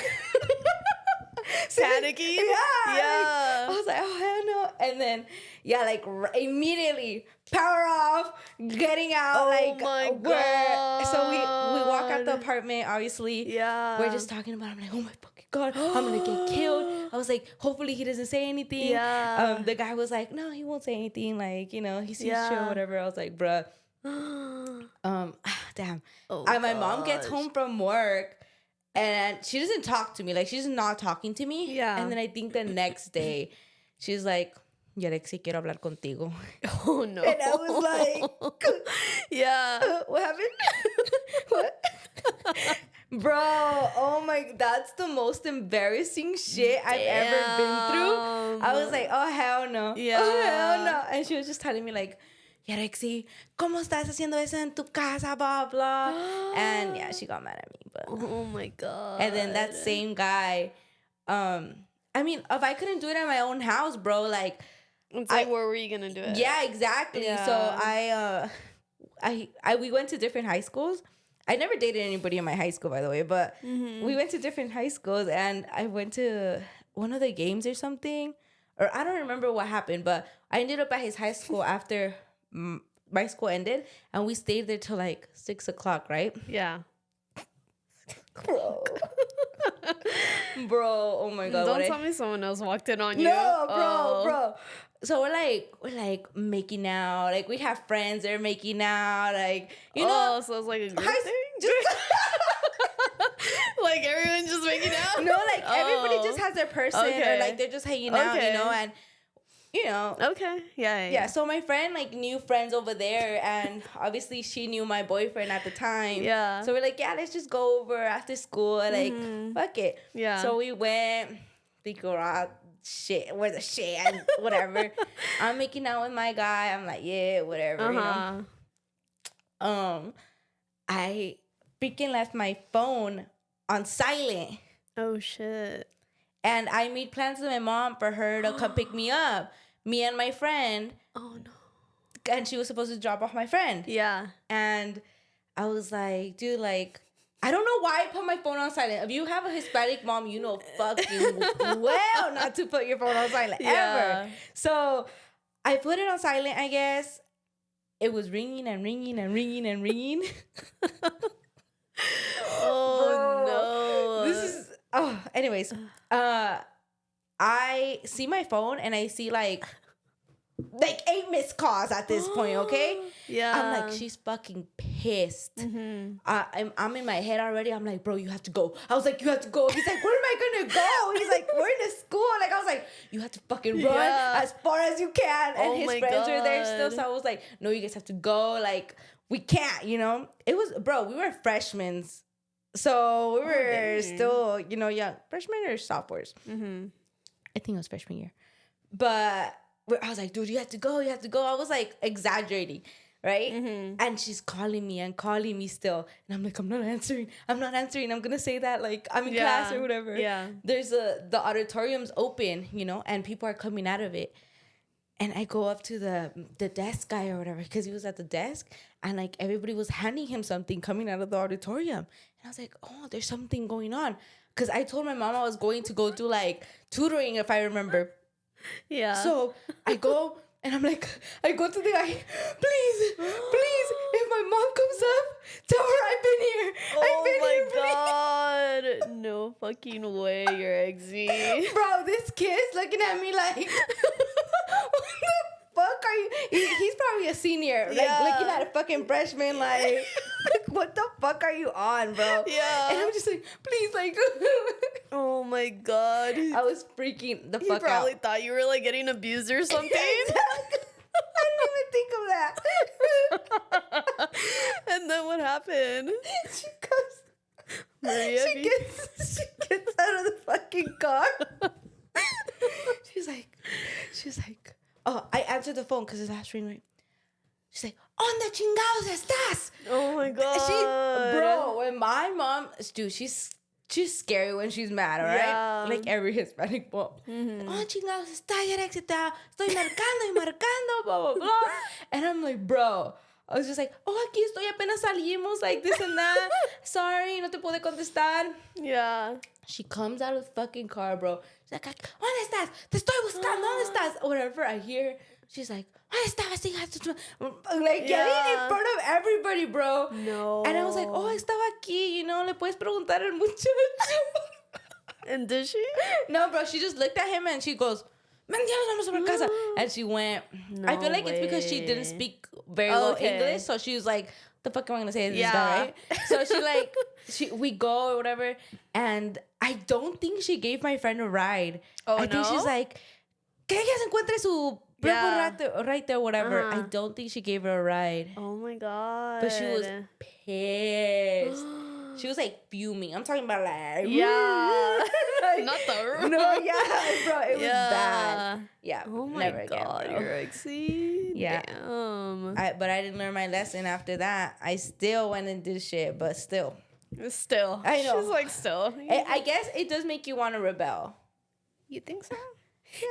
Speaker 2: panicking.
Speaker 1: Yeah. I was like, oh, hell no. And then, like immediately power off, getting out.
Speaker 2: Oh
Speaker 1: like,
Speaker 2: my God.
Speaker 1: So we walk out the apartment, obviously.
Speaker 2: Yeah.
Speaker 1: We're just talking about it. I'm like, oh my fucking God, I'm going to get killed. I was like, hopefully he doesn't say anything.
Speaker 2: Yeah.
Speaker 1: The guy was like, no, he won't say anything. Like, he seems chill, whatever. I was like, bruh. Damn.
Speaker 2: Oh,
Speaker 1: my mom gets home from work and she doesn't talk to me. Like, she's not talking to me.
Speaker 2: Yeah.
Speaker 1: And then I think the next day she's like, Yaretxi, quiero hablar contigo.
Speaker 2: Oh no.
Speaker 1: And I was like,
Speaker 2: yeah.
Speaker 1: What happened? What? Bro, oh my, that's the most embarrassing shit I've ever been through. I was like, oh hell no.
Speaker 2: Yeah.
Speaker 1: Oh hell no. And she was just telling me like, Yaretxi, ¿cómo estás haciendo eso en tu casa, blah, blah. And yeah, she got mad at me. But
Speaker 2: oh my God.
Speaker 1: And then that same guy, I mean, if I couldn't do it at my own house, bro, like,
Speaker 2: it's like, where were you gonna do it?
Speaker 1: Yeah, exactly. Yeah. So we went to different high schools. I never dated anybody in my high school, by the way, but we went to different high schools, and I went to one of the games or something, or I don't remember what happened, but I ended up at his high school after my school ended, and we stayed there till like 6 o'clock, right?
Speaker 2: Yeah.
Speaker 1: Bro, oh my God.
Speaker 2: Don't tell me someone else walked in on you.
Speaker 1: No, bro. So we're like making out. Like, we have friends that are making out. Like,
Speaker 2: so it's like a group thing? Like everyone's just making out?
Speaker 1: No, like everybody just has their person, or like they're just hanging out, you know, and you know.
Speaker 2: Okay. Yeah.
Speaker 1: So my friend like knew friends over there, and obviously she knew my boyfriend at the time.
Speaker 2: Yeah.
Speaker 1: So we're like, yeah, let's just go over after school. Like, fuck it.
Speaker 2: Yeah.
Speaker 1: So we went. The garage shit. Where's the shit? And whatever. I'm making out with my guy. I'm like, yeah, whatever. You know. I freaking left my phone on silent.
Speaker 2: Oh shit.
Speaker 1: And I made plans with my mom for her to come pick me up. Me and my friend.
Speaker 2: Oh no.
Speaker 1: And she was supposed to drop off my friend.
Speaker 2: Yeah.
Speaker 1: And I was like, dude, like, I don't know why I put my phone on silent. If you have a Hispanic mom, you know fucking well not to put your phone on silent ever. So I put it on silent, I guess. It was ringing and ringing and ringing and ringing.
Speaker 2: Oh, no.
Speaker 1: This is, anyways. I see my phone and I see like 8 missed calls at this point, okay?
Speaker 2: Yeah.
Speaker 1: I'm like, she's fucking pissed. I'm in my head already. I'm like, bro, you have to go. I was like, you have to go. He's like, where am I gonna go? He's like, we're in the school. Like, I was like, you have to fucking run as far as you can. And his friends are there still. So I was like, no, you guys have to go. Like, we can't, you know? It was, bro, we were freshmen. So we were still, you know, young. Freshmen or sophomores? I think it was freshman year. But I was like, dude, you have to go. You have to go. I was like exaggerating, right? And she's calling me and calling me still. And I'm like, I'm not answering. I'm going to say that like I'm in class or whatever.
Speaker 2: Yeah.
Speaker 1: There's the auditorium's open, you know, and people are coming out of it. And I go up to the desk guy or whatever, because he was at the desk. And like everybody was handing him something coming out of the auditorium. And I was like, oh, there's something going on. Because I told my mom I was going to go do like tutoring, if I remember.
Speaker 2: Yeah.
Speaker 1: So I go and I'm like, I go to the guy, please, if my mom comes up, tell her I've been here.
Speaker 2: Oh my God. No fucking way, Yaretxi.
Speaker 1: Bro, this kid's looking at me like, what the fuck are you? He's probably a senior, like looking at a fucking freshman, like, what the fuck are you on, bro?
Speaker 2: Yeah.
Speaker 1: And I'm just like, please, like.
Speaker 2: Oh my God.
Speaker 1: I was freaking the fuck out.
Speaker 2: He probably thought you were like getting abused or something.
Speaker 1: I didn't even think of that.
Speaker 2: And then what happened?
Speaker 1: She goes,
Speaker 2: Maria,
Speaker 1: she gets out of the fucking car. She's like, oh, I answered the phone because his last ring, right? She's like, ¿Dónde chingados estás?
Speaker 2: Oh my God.
Speaker 1: Bro, when my mom, dude, she's scary when she's mad, all right?
Speaker 2: Yeah.
Speaker 1: Like every Hispanic mom. Oh, chingados está, Yaretxi, estoy marcando, blah, blah, blah. And I'm like, bro. I was just like, oh, aquí estoy, apenas salimos, like this and that. Sorry, no te pude contestar.
Speaker 2: Yeah.
Speaker 1: She comes out of the fucking car, bro. She's like, ¿Dónde estás? Te estoy buscando, ¿dónde estás? Or whatever I hear. She's like, ¿Dónde estabas, hija? Like, getting in front of everybody, bro.
Speaker 2: No.
Speaker 1: And I was like, oh, estaba aquí, you know, le puedes preguntar al muchacho.
Speaker 2: And did she?
Speaker 1: No, bro, she just looked at him and she goes, vamos a casa. And she went, I feel like it's because she didn't speak very well English. So she was like, the fuck am I gonna say to this guy, right? So we go or whatever. And I don't think she gave my friend a ride.
Speaker 2: Oh,
Speaker 1: I think she's like, que ella se encuentre su right there, whatever. I don't think she gave her a ride.
Speaker 2: Oh my God.
Speaker 1: But she was pissed. She was like fuming. I'm talking about like,
Speaker 2: like, not the
Speaker 1: no, bro, it was bad. Yeah,
Speaker 2: oh my
Speaker 1: never
Speaker 2: God,
Speaker 1: again, bro.
Speaker 2: Yaretxi.
Speaker 1: Yeah.
Speaker 2: Damn.
Speaker 1: But I didn't learn my lesson after that. I still went and did shit, but still.
Speaker 2: I know. She's like, still.
Speaker 1: I guess it does make you want to rebel.
Speaker 2: You think so?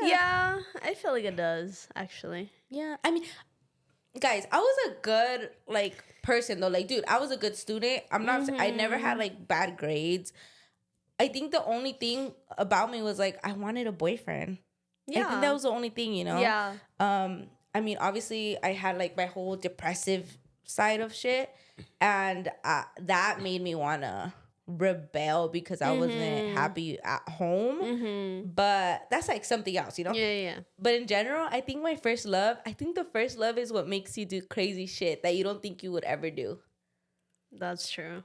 Speaker 2: Yeah, I feel like it does, actually.
Speaker 1: Yeah, I mean, guys, I was a good like person though. Like, dude, I was a good student. I'm not. I never had like bad grades. I think the only thing about me was like I wanted a boyfriend. Yeah, I think that was the only thing, you know.
Speaker 2: Yeah.
Speaker 1: I mean, obviously, I had like my whole depressive side of shit, and that made me wanna rebel because I wasn't happy at home. But that's like something else, you know?
Speaker 2: Yeah.
Speaker 1: But in general, I think the first love is what makes you do crazy shit that you don't think you would ever do.
Speaker 2: That's true.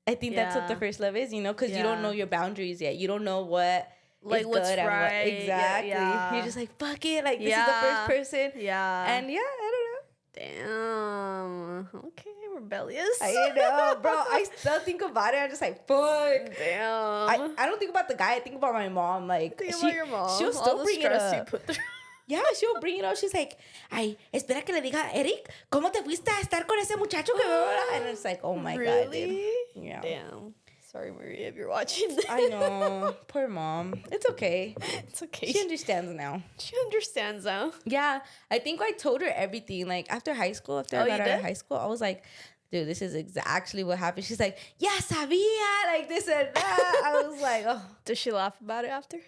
Speaker 1: I think that's what the first love is, you know, because you don't know your boundaries yet. You don't know what
Speaker 2: like
Speaker 1: is
Speaker 2: what's
Speaker 1: good and
Speaker 2: right.
Speaker 1: what exactly. You're just like, fuck it, like this is the first person.
Speaker 2: Yeah.
Speaker 1: And yeah, I don't know.
Speaker 2: Damn. Okay, rebellious.
Speaker 1: I know, bro. I still think about it. I'm just like, fuck.
Speaker 2: Damn.
Speaker 1: I don't think about the guy. I think about my mom. Like,
Speaker 2: think about your mom.
Speaker 1: She'll still bring it up.
Speaker 2: You put through.
Speaker 1: Yeah, she'll bring it up. She's like, ay, espera que le diga, Eric, ¿cómo te fuiste a estar con ese muchacho que me... And it's like, oh my God, dude. Yeah.
Speaker 2: Damn. Sorry, Maria, if you're watching this.
Speaker 1: I know. Poor mom. It's okay.
Speaker 2: It's okay.
Speaker 1: She understands now.
Speaker 2: She understands now.
Speaker 1: Yeah. I think I told her everything. Like, after high school, after I got out of high school, I was like, dude, this is exactly what happened. She's like, yeah, sabía, like this and that. I was like, oh.
Speaker 2: Does she laugh about it after?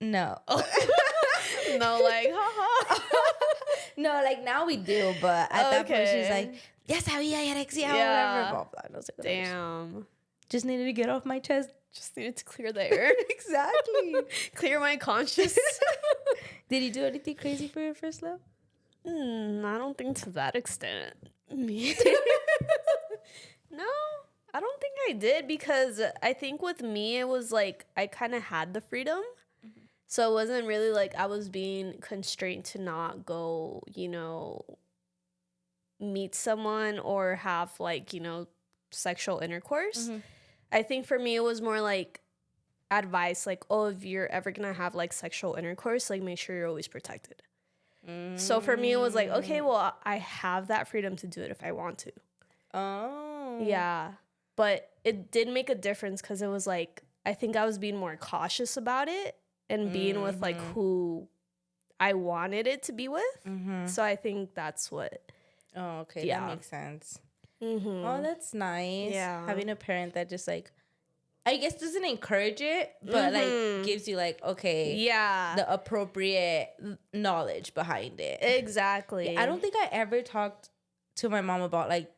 Speaker 1: No.
Speaker 2: Oh. No, like, haha.
Speaker 1: No, like now we do, but at that point she's like, ya sabía, Yaretxi, whatever, blah, blah. And I was like,
Speaker 2: damn.
Speaker 1: Just needed to get off my chest.
Speaker 2: Just needed to clear the air.
Speaker 1: Exactly.
Speaker 2: Clear my conscience.
Speaker 1: Did you do anything crazy for your first love?
Speaker 2: I don't think to that extent. Me. No, I don't think I did, because I think with me it was like I kind of had the freedom. So it wasn't really like I was being constrained to not go, you know, meet someone or have like, you know, sexual intercourse. I think for me it was more like advice, like, oh, if you're ever gonna have like sexual intercourse, like make sure you're always protected. So for me it was like, okay, well, I have that freedom to do it if I want to.
Speaker 1: Oh.
Speaker 2: Yeah. But it did make a difference, because it was like, I think I was being more cautious about it and being with like who I wanted it to be with. So I think that's what.
Speaker 1: Oh, okay. That makes sense. Oh, that's nice.
Speaker 2: Yeah.
Speaker 1: Having a parent that just like, I guess doesn't encourage it, but like gives you like, okay.
Speaker 2: Yeah.
Speaker 1: The appropriate knowledge behind it.
Speaker 2: Exactly.
Speaker 1: I don't think I ever talked to my mom about like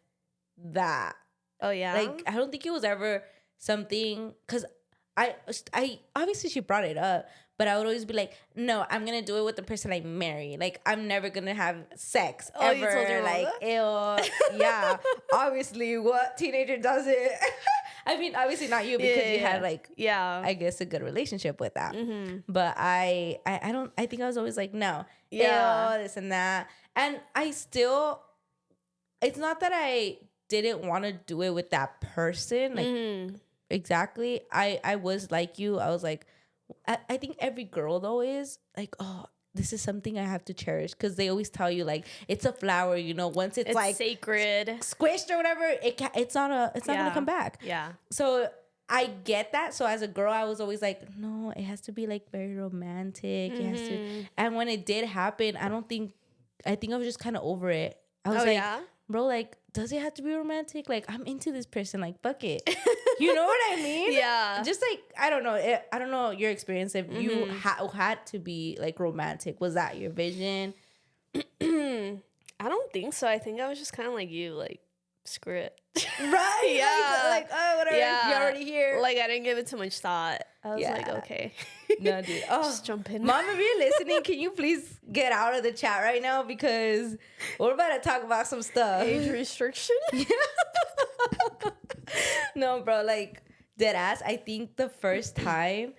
Speaker 1: that.
Speaker 2: Oh, yeah?
Speaker 1: Like, I don't think it was ever something, because I obviously she brought it up, but I would always be like, no, I'm gonna do it with the person I marry. Like, I'm never gonna have sex ever.
Speaker 2: You told your mom
Speaker 1: like, ew. Yeah. Obviously, what teenager does it? I mean, obviously not you, because you had like, I guess a good relationship with that. But I think I was always like, no, ew, this and that. And I still, it's not that I didn't want to do it with that person. Like, exactly. I was like you. I was like, I think every girl though is like, oh, this is something I have to cherish, because they always tell you like it's a flower, you know, once it's like
Speaker 2: sacred,
Speaker 1: squished or whatever, it's not gonna come back.
Speaker 2: Yeah.
Speaker 1: So I get that. So as a girl, I was always like, no, it has to be like very romantic. It has to. And when it did happen, I think I was just kind of over it. I was like, bro, like, does it have to be romantic? Like, I'm into this person. Like, fuck it. You know what I mean?
Speaker 2: Yeah.
Speaker 1: Just like, I don't know. I don't know your experience. If you had to be like romantic, was that your vision?
Speaker 2: I don't think so. I think I was just kind of like you, like, screw it.
Speaker 1: Right?
Speaker 2: Yeah.
Speaker 1: Like, oh, whatever.
Speaker 2: Yeah.
Speaker 1: You're already here.
Speaker 2: Like, I didn't give it too much thought. I was like, okay.
Speaker 1: No, dude. Oh,
Speaker 2: just jump in.
Speaker 1: Mom, if you're listening, can you please get out of the chat right now? Because we're about to talk about some stuff.
Speaker 2: Age restriction?
Speaker 1: No, bro. Like, dead ass. I think the first time.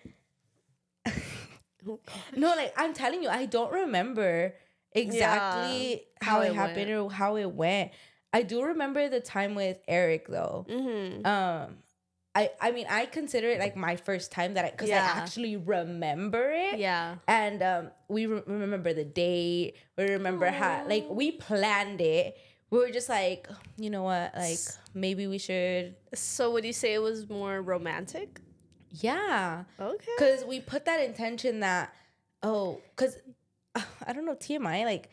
Speaker 1: No, like, I'm telling you, I don't remember exactly how it happened or how it went. I do remember the time with Eric, though. I mean, I consider it like my first time that because I actually remember it.
Speaker 2: Yeah.
Speaker 1: And we remember the date. We remember how, like, we planned it. We were just like, you know what, like, maybe we should.
Speaker 2: So would you say it was more romantic?
Speaker 1: Yeah.
Speaker 2: Okay.
Speaker 1: Because we put that intention that, because, I don't know, TMI, like,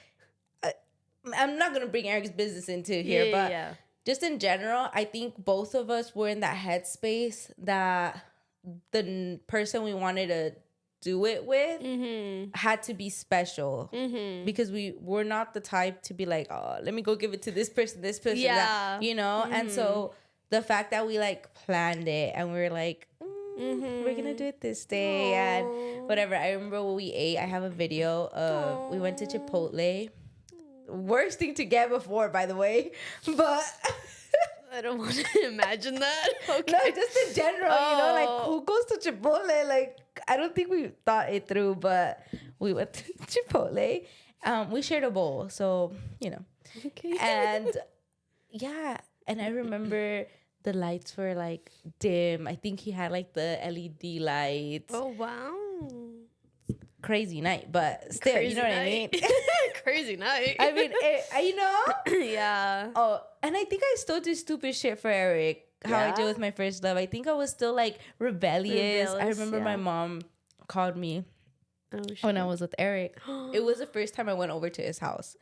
Speaker 1: I'm not going to bring Eric's business into here, but just in general, I think both of us were in that headspace that the person we wanted to do it with had to be special because we were not the type to be like, oh, let me go give it to this person, that, you know? And so the fact that we like planned it and we were like, we're going to do it this day and whatever. I remember what we ate. I have a video of, we went to Chipotle. Worst thing to get before, by the way, but
Speaker 2: I don't want to imagine that. Okay.
Speaker 1: No, just in general, like who goes to Chipotle? Like, I don't think we thought it through, but we went to Chipotle. We shared a bowl, so
Speaker 2: Okay.
Speaker 1: And yeah, and I remember the lights were like dim. I think he had like the LED lights.
Speaker 2: Oh wow.
Speaker 1: Crazy night, but still,
Speaker 2: Crazy
Speaker 1: you know what
Speaker 2: night.
Speaker 1: I mean?
Speaker 2: Crazy night.
Speaker 1: I mean,
Speaker 2: Yeah.
Speaker 1: Oh, and I think I still do stupid shit for Eric. How I did with my first love. I think I was still like rebellious. I remember my mom called me when I was with Eric. It was the first time I went over to his house.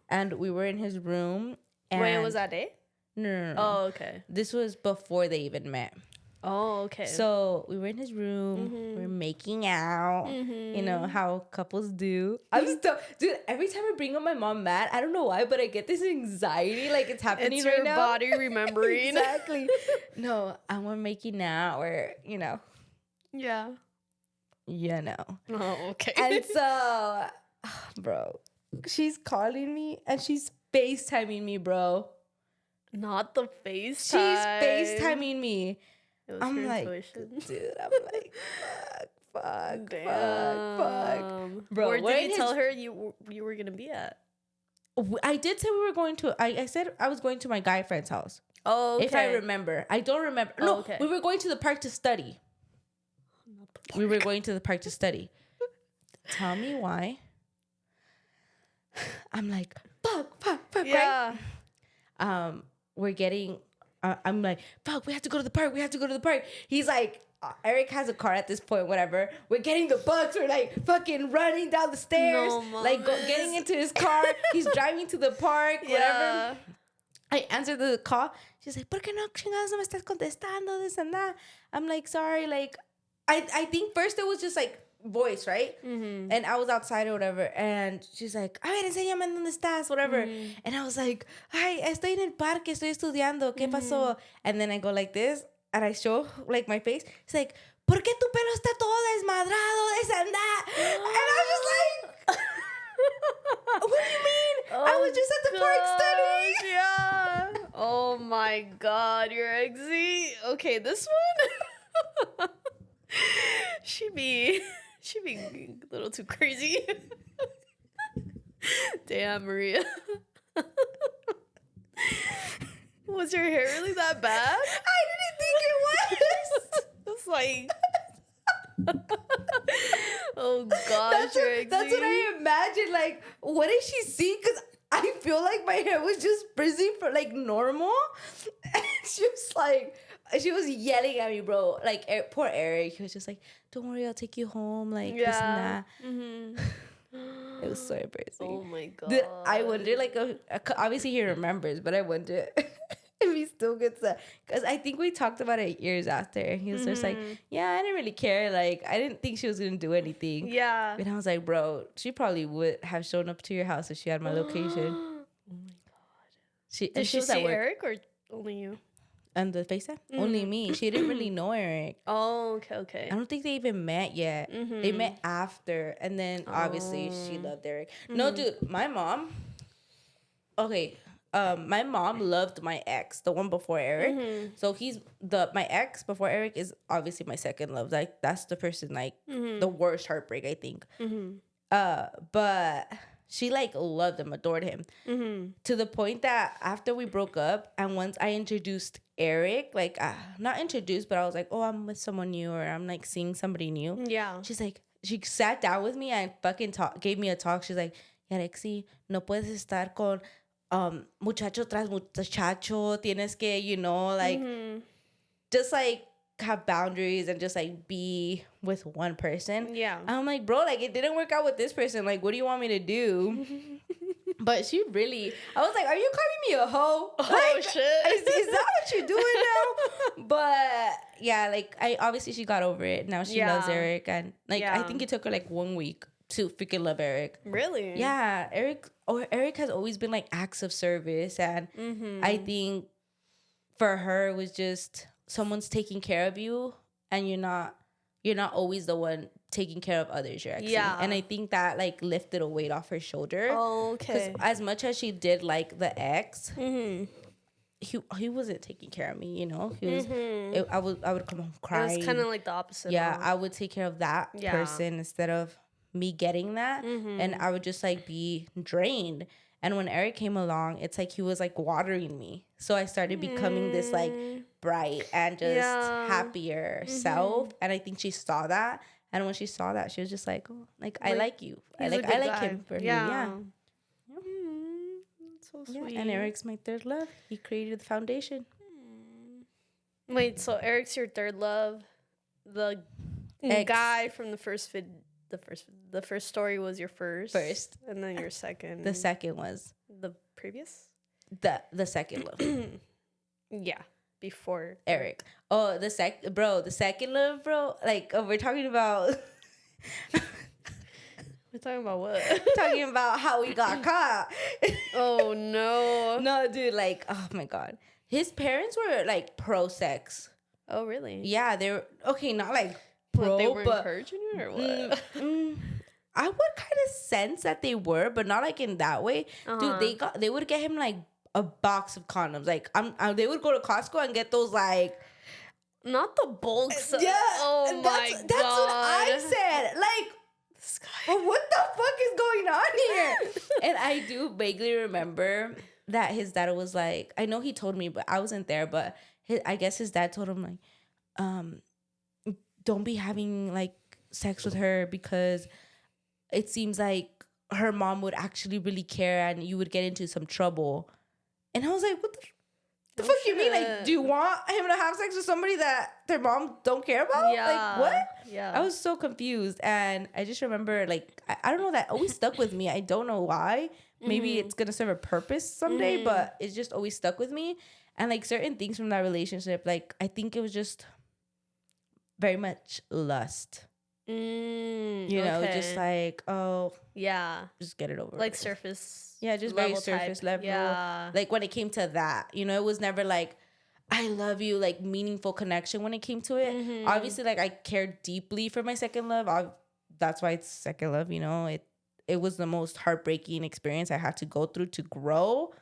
Speaker 1: And we were in his room. And
Speaker 2: wait, was that it?
Speaker 1: No.
Speaker 2: Oh, okay.
Speaker 1: This was before they even met.
Speaker 2: Oh, okay.
Speaker 1: So we were in his room. We were making out. You know how couples do. I'm still, dude. Every time I bring up my mom mad, I don't know why, but I get this anxiety, like it's happening
Speaker 2: it's
Speaker 1: right
Speaker 2: your
Speaker 1: now.
Speaker 2: body remembering.
Speaker 1: Exactly. No, and we're making out, or
Speaker 2: Yeah. Oh, okay.
Speaker 1: And so, bro, she's calling me and she's FaceTiming me, bro.
Speaker 2: Not the FaceTime.
Speaker 1: She's FaceTiming me.
Speaker 2: I'm like,
Speaker 1: dude, I'm like, fuck. Bro,
Speaker 2: where did you tell her you were gonna be at?
Speaker 1: I did say we were going to. I said I was going to my guy friend's house.
Speaker 2: Oh, okay.
Speaker 1: If I remember, I don't remember. No,
Speaker 2: okay.
Speaker 1: We were going to the park to study. We were going to the park to study. Tell me why. I'm like, fuck,
Speaker 2: yeah.
Speaker 1: right? We're getting. I'm like, fuck, we have to go to the park. He's like, Eric has a car at this point, whatever. We're getting the bus. We're like fucking running down the stairs, getting into his car. He's driving to the park, whatever. I answered the call. She's like, ¿Por qué no chingados no me estás contestando? This and that. I'm like, sorry. Like, I think first it was just like voice, right? And I was outside or whatever. And she's like, a ver, enséñame en dónde estás, whatever. And I was like, ay, estoy en el parque, estoy estudiando. ¿Qué pasó? And then I go like this. And I show like my face. It's like, ¿por qué tu pelo está todo desmadrado? This and that. And I was just like, what do you mean? I was just at the park studying.
Speaker 2: Yeah. Oh my God, you're Exy. Okay, this one. she be a little too crazy. Damn, Maria. Was your hair really that bad?
Speaker 1: I didn't think it was.
Speaker 2: It's like, oh gosh,
Speaker 1: that's what I imagine. Like, what did she see? Because I feel like my hair was just frizzy for like normal. And she was yelling at me, bro. Like, poor Eric. He was just like, don't worry, I'll take you home. Like, this and that. It was so embarrassing.
Speaker 2: Oh my God.
Speaker 1: I wonder, like, obviously he remembers, but I wonder if he still gets that. Because I think we talked about it years after. He was just like, yeah, I didn't really care. Like, I didn't think she was going to do anything.
Speaker 2: Yeah.
Speaker 1: And I was like, bro, she probably would have shown up to your house if she had my location.
Speaker 2: Oh my God.
Speaker 1: Did
Speaker 2: she see Eric or only you?
Speaker 1: And the FaceTime? Only me. She didn't really know Eric.
Speaker 2: Oh, okay.
Speaker 1: I don't think they even met yet. They met after. And then, obviously, she loved Eric. No, dude, my mom... Okay, my mom loved my ex, the one before Eric. So my ex before Eric is obviously my second love. Like, that's the person, like, the worst heartbreak, I think. But... she like loved him, adored him, to the point that after we broke up and once I introduced Eric, like not introduced, but I was like, oh, I'm with someone new or I'm like seeing somebody new.
Speaker 2: Yeah.
Speaker 1: She's like, she sat down with me and fucking gave me a talk. She's like, Yaretxi, no puedes estar con muchacho tras muchacho. Tienes que, like, just like have boundaries and just like be with one person.
Speaker 2: Yeah.
Speaker 1: And I'm like, bro, like it didn't work out with this person. Like, what do you want me to do? But she really, I was like, are you calling me a hoe?
Speaker 2: Oh,
Speaker 1: like,
Speaker 2: shit.
Speaker 1: Is that what you're doing now? But yeah, like she got over it. Now she loves Eric. And like, I think it took her like 1 week to freaking love Eric.
Speaker 2: Really?
Speaker 1: Yeah. Eric has always been like acts of service. And I think for her, it was just someone's taking care of you and you're not always the one taking care of others. You're actually. Yeah. And I think that like lifted a weight off her shoulder.
Speaker 2: Oh, okay.
Speaker 1: Because as much as she did like the ex, he wasn't taking care of me, you know. He was I would come home crying.
Speaker 2: It was kind of like the opposite.
Speaker 1: Yeah, I would take care of that person instead of me getting that, and I would just like be drained. And when Eric came along, it's like he was like watering me. So I started becoming this like bright and just happier self. And I think she saw that. And when she saw that, she was just like, oh, like I like you. I like him for me. Yeah.
Speaker 2: So sweet.
Speaker 1: Yeah. And Eric's my third love. He created the foundation.
Speaker 2: Wait, so Eric's your third love? The guy from the first the first story was your first, and then your second.
Speaker 1: The second was
Speaker 2: the previous.
Speaker 1: The second love.
Speaker 2: Yeah, before
Speaker 1: Eric. Oh, the second love, bro. Like we're talking about.
Speaker 2: We're talking about what?
Speaker 1: Talking about how we got caught.
Speaker 2: Oh no.
Speaker 1: No, dude. Like, oh my god. His parents were like pro sex.
Speaker 2: Oh really?
Speaker 1: Yeah, they were okay. Not like pro,
Speaker 2: they were
Speaker 1: but
Speaker 2: encouraging you or what?
Speaker 1: I would kind of sense that they were, but not like in that way. Dude, they would get him like a box of condoms. Like they would go to Costco and get those like
Speaker 2: not the bulks.
Speaker 1: Yeah.
Speaker 2: Oh my god.
Speaker 1: That's what I said. Like, but what the fuck is going on here? And I do vaguely remember that his dad was like, I know he told me, but I wasn't there. But I guess his dad told him like, don't be having like sex with her because it seems like her mom would actually really care and you would get into some trouble. And I was like, what the fuck you mean? Like, do you want him to have sex with somebody that their mom don't care about?
Speaker 2: Yeah.
Speaker 1: Like, what?
Speaker 2: Yeah.
Speaker 1: I was so confused. And I just remember, like, I don't know, that always stuck with me. I don't know why. Maybe it's going to serve a purpose someday, but it's just always stuck with me. And, like, certain things from that relationship, like, I think it was just very much lust. You know, just like, oh,
Speaker 2: yeah,
Speaker 1: just get it over
Speaker 2: like
Speaker 1: with.
Speaker 2: surface,
Speaker 1: yeah, just very surface level.
Speaker 2: Yeah,
Speaker 1: like when it came to that, you know, it was never like I love you, like meaningful connection when it came to it. Obviously, like I cared deeply for my second love. That's why it's second love. You know, it was the most heartbreaking experience I had to go through to grow,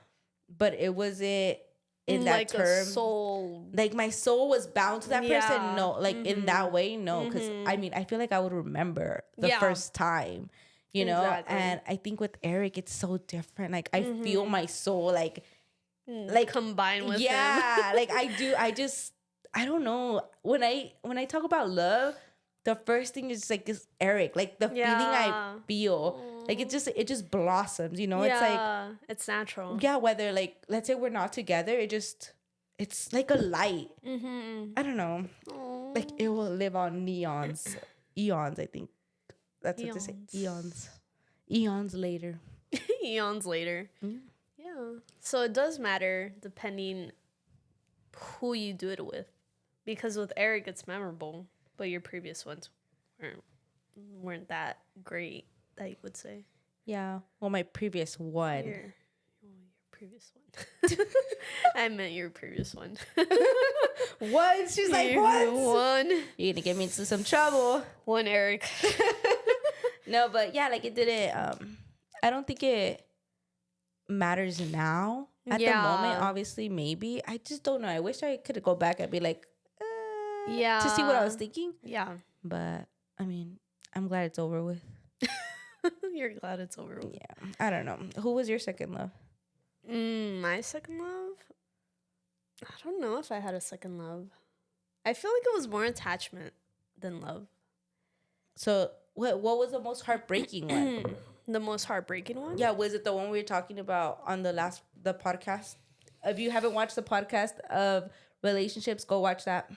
Speaker 1: but it wasn't in that
Speaker 2: like
Speaker 1: term.
Speaker 2: A soul.
Speaker 1: Like my soul was bound to that person. No, like in that way, no. Because I mean, I feel like I would remember the first time, you know. And I think with Eric, it's so different. Like I feel my soul, like
Speaker 2: combined with him.
Speaker 1: like I don't know. When I talk about love, the first thing is like this Eric, like the feeling I feel. Like it just blossoms, you know. It's like
Speaker 2: it's natural.
Speaker 1: Yeah, whether like let's say we're not together, it's like a light. I don't know. Aww. Like it will live on eons. I think that's what they say. Eons later.
Speaker 2: Eons later. Yeah. So it does matter depending who you do it with, because with Eric it's memorable, but your previous ones weren't that great. I would say.
Speaker 1: Yeah. Well, my previous one.
Speaker 2: Your previous one. I meant your previous one.
Speaker 1: What? She's like, what?
Speaker 2: One.
Speaker 1: You're gonna get me into some trouble.
Speaker 2: One, Eric.
Speaker 1: No, but yeah, like it didn't. I don't think it matters now. At the moment, obviously, maybe. I just don't know. I wish I could go back and be like, to see what I was thinking.
Speaker 2: Yeah.
Speaker 1: But I mean, I'm glad it's over with.
Speaker 2: You're glad it's over with.
Speaker 1: Yeah. I don't know. Who was your second love?
Speaker 2: My second love? I don't know if I had a second love. I feel like it was more attachment than love.
Speaker 1: So what was the most heartbreaking one?
Speaker 2: The most heartbreaking one?
Speaker 1: Yeah, was it the one we were talking about on the podcast? If you haven't watched the podcast of relationships, go watch that.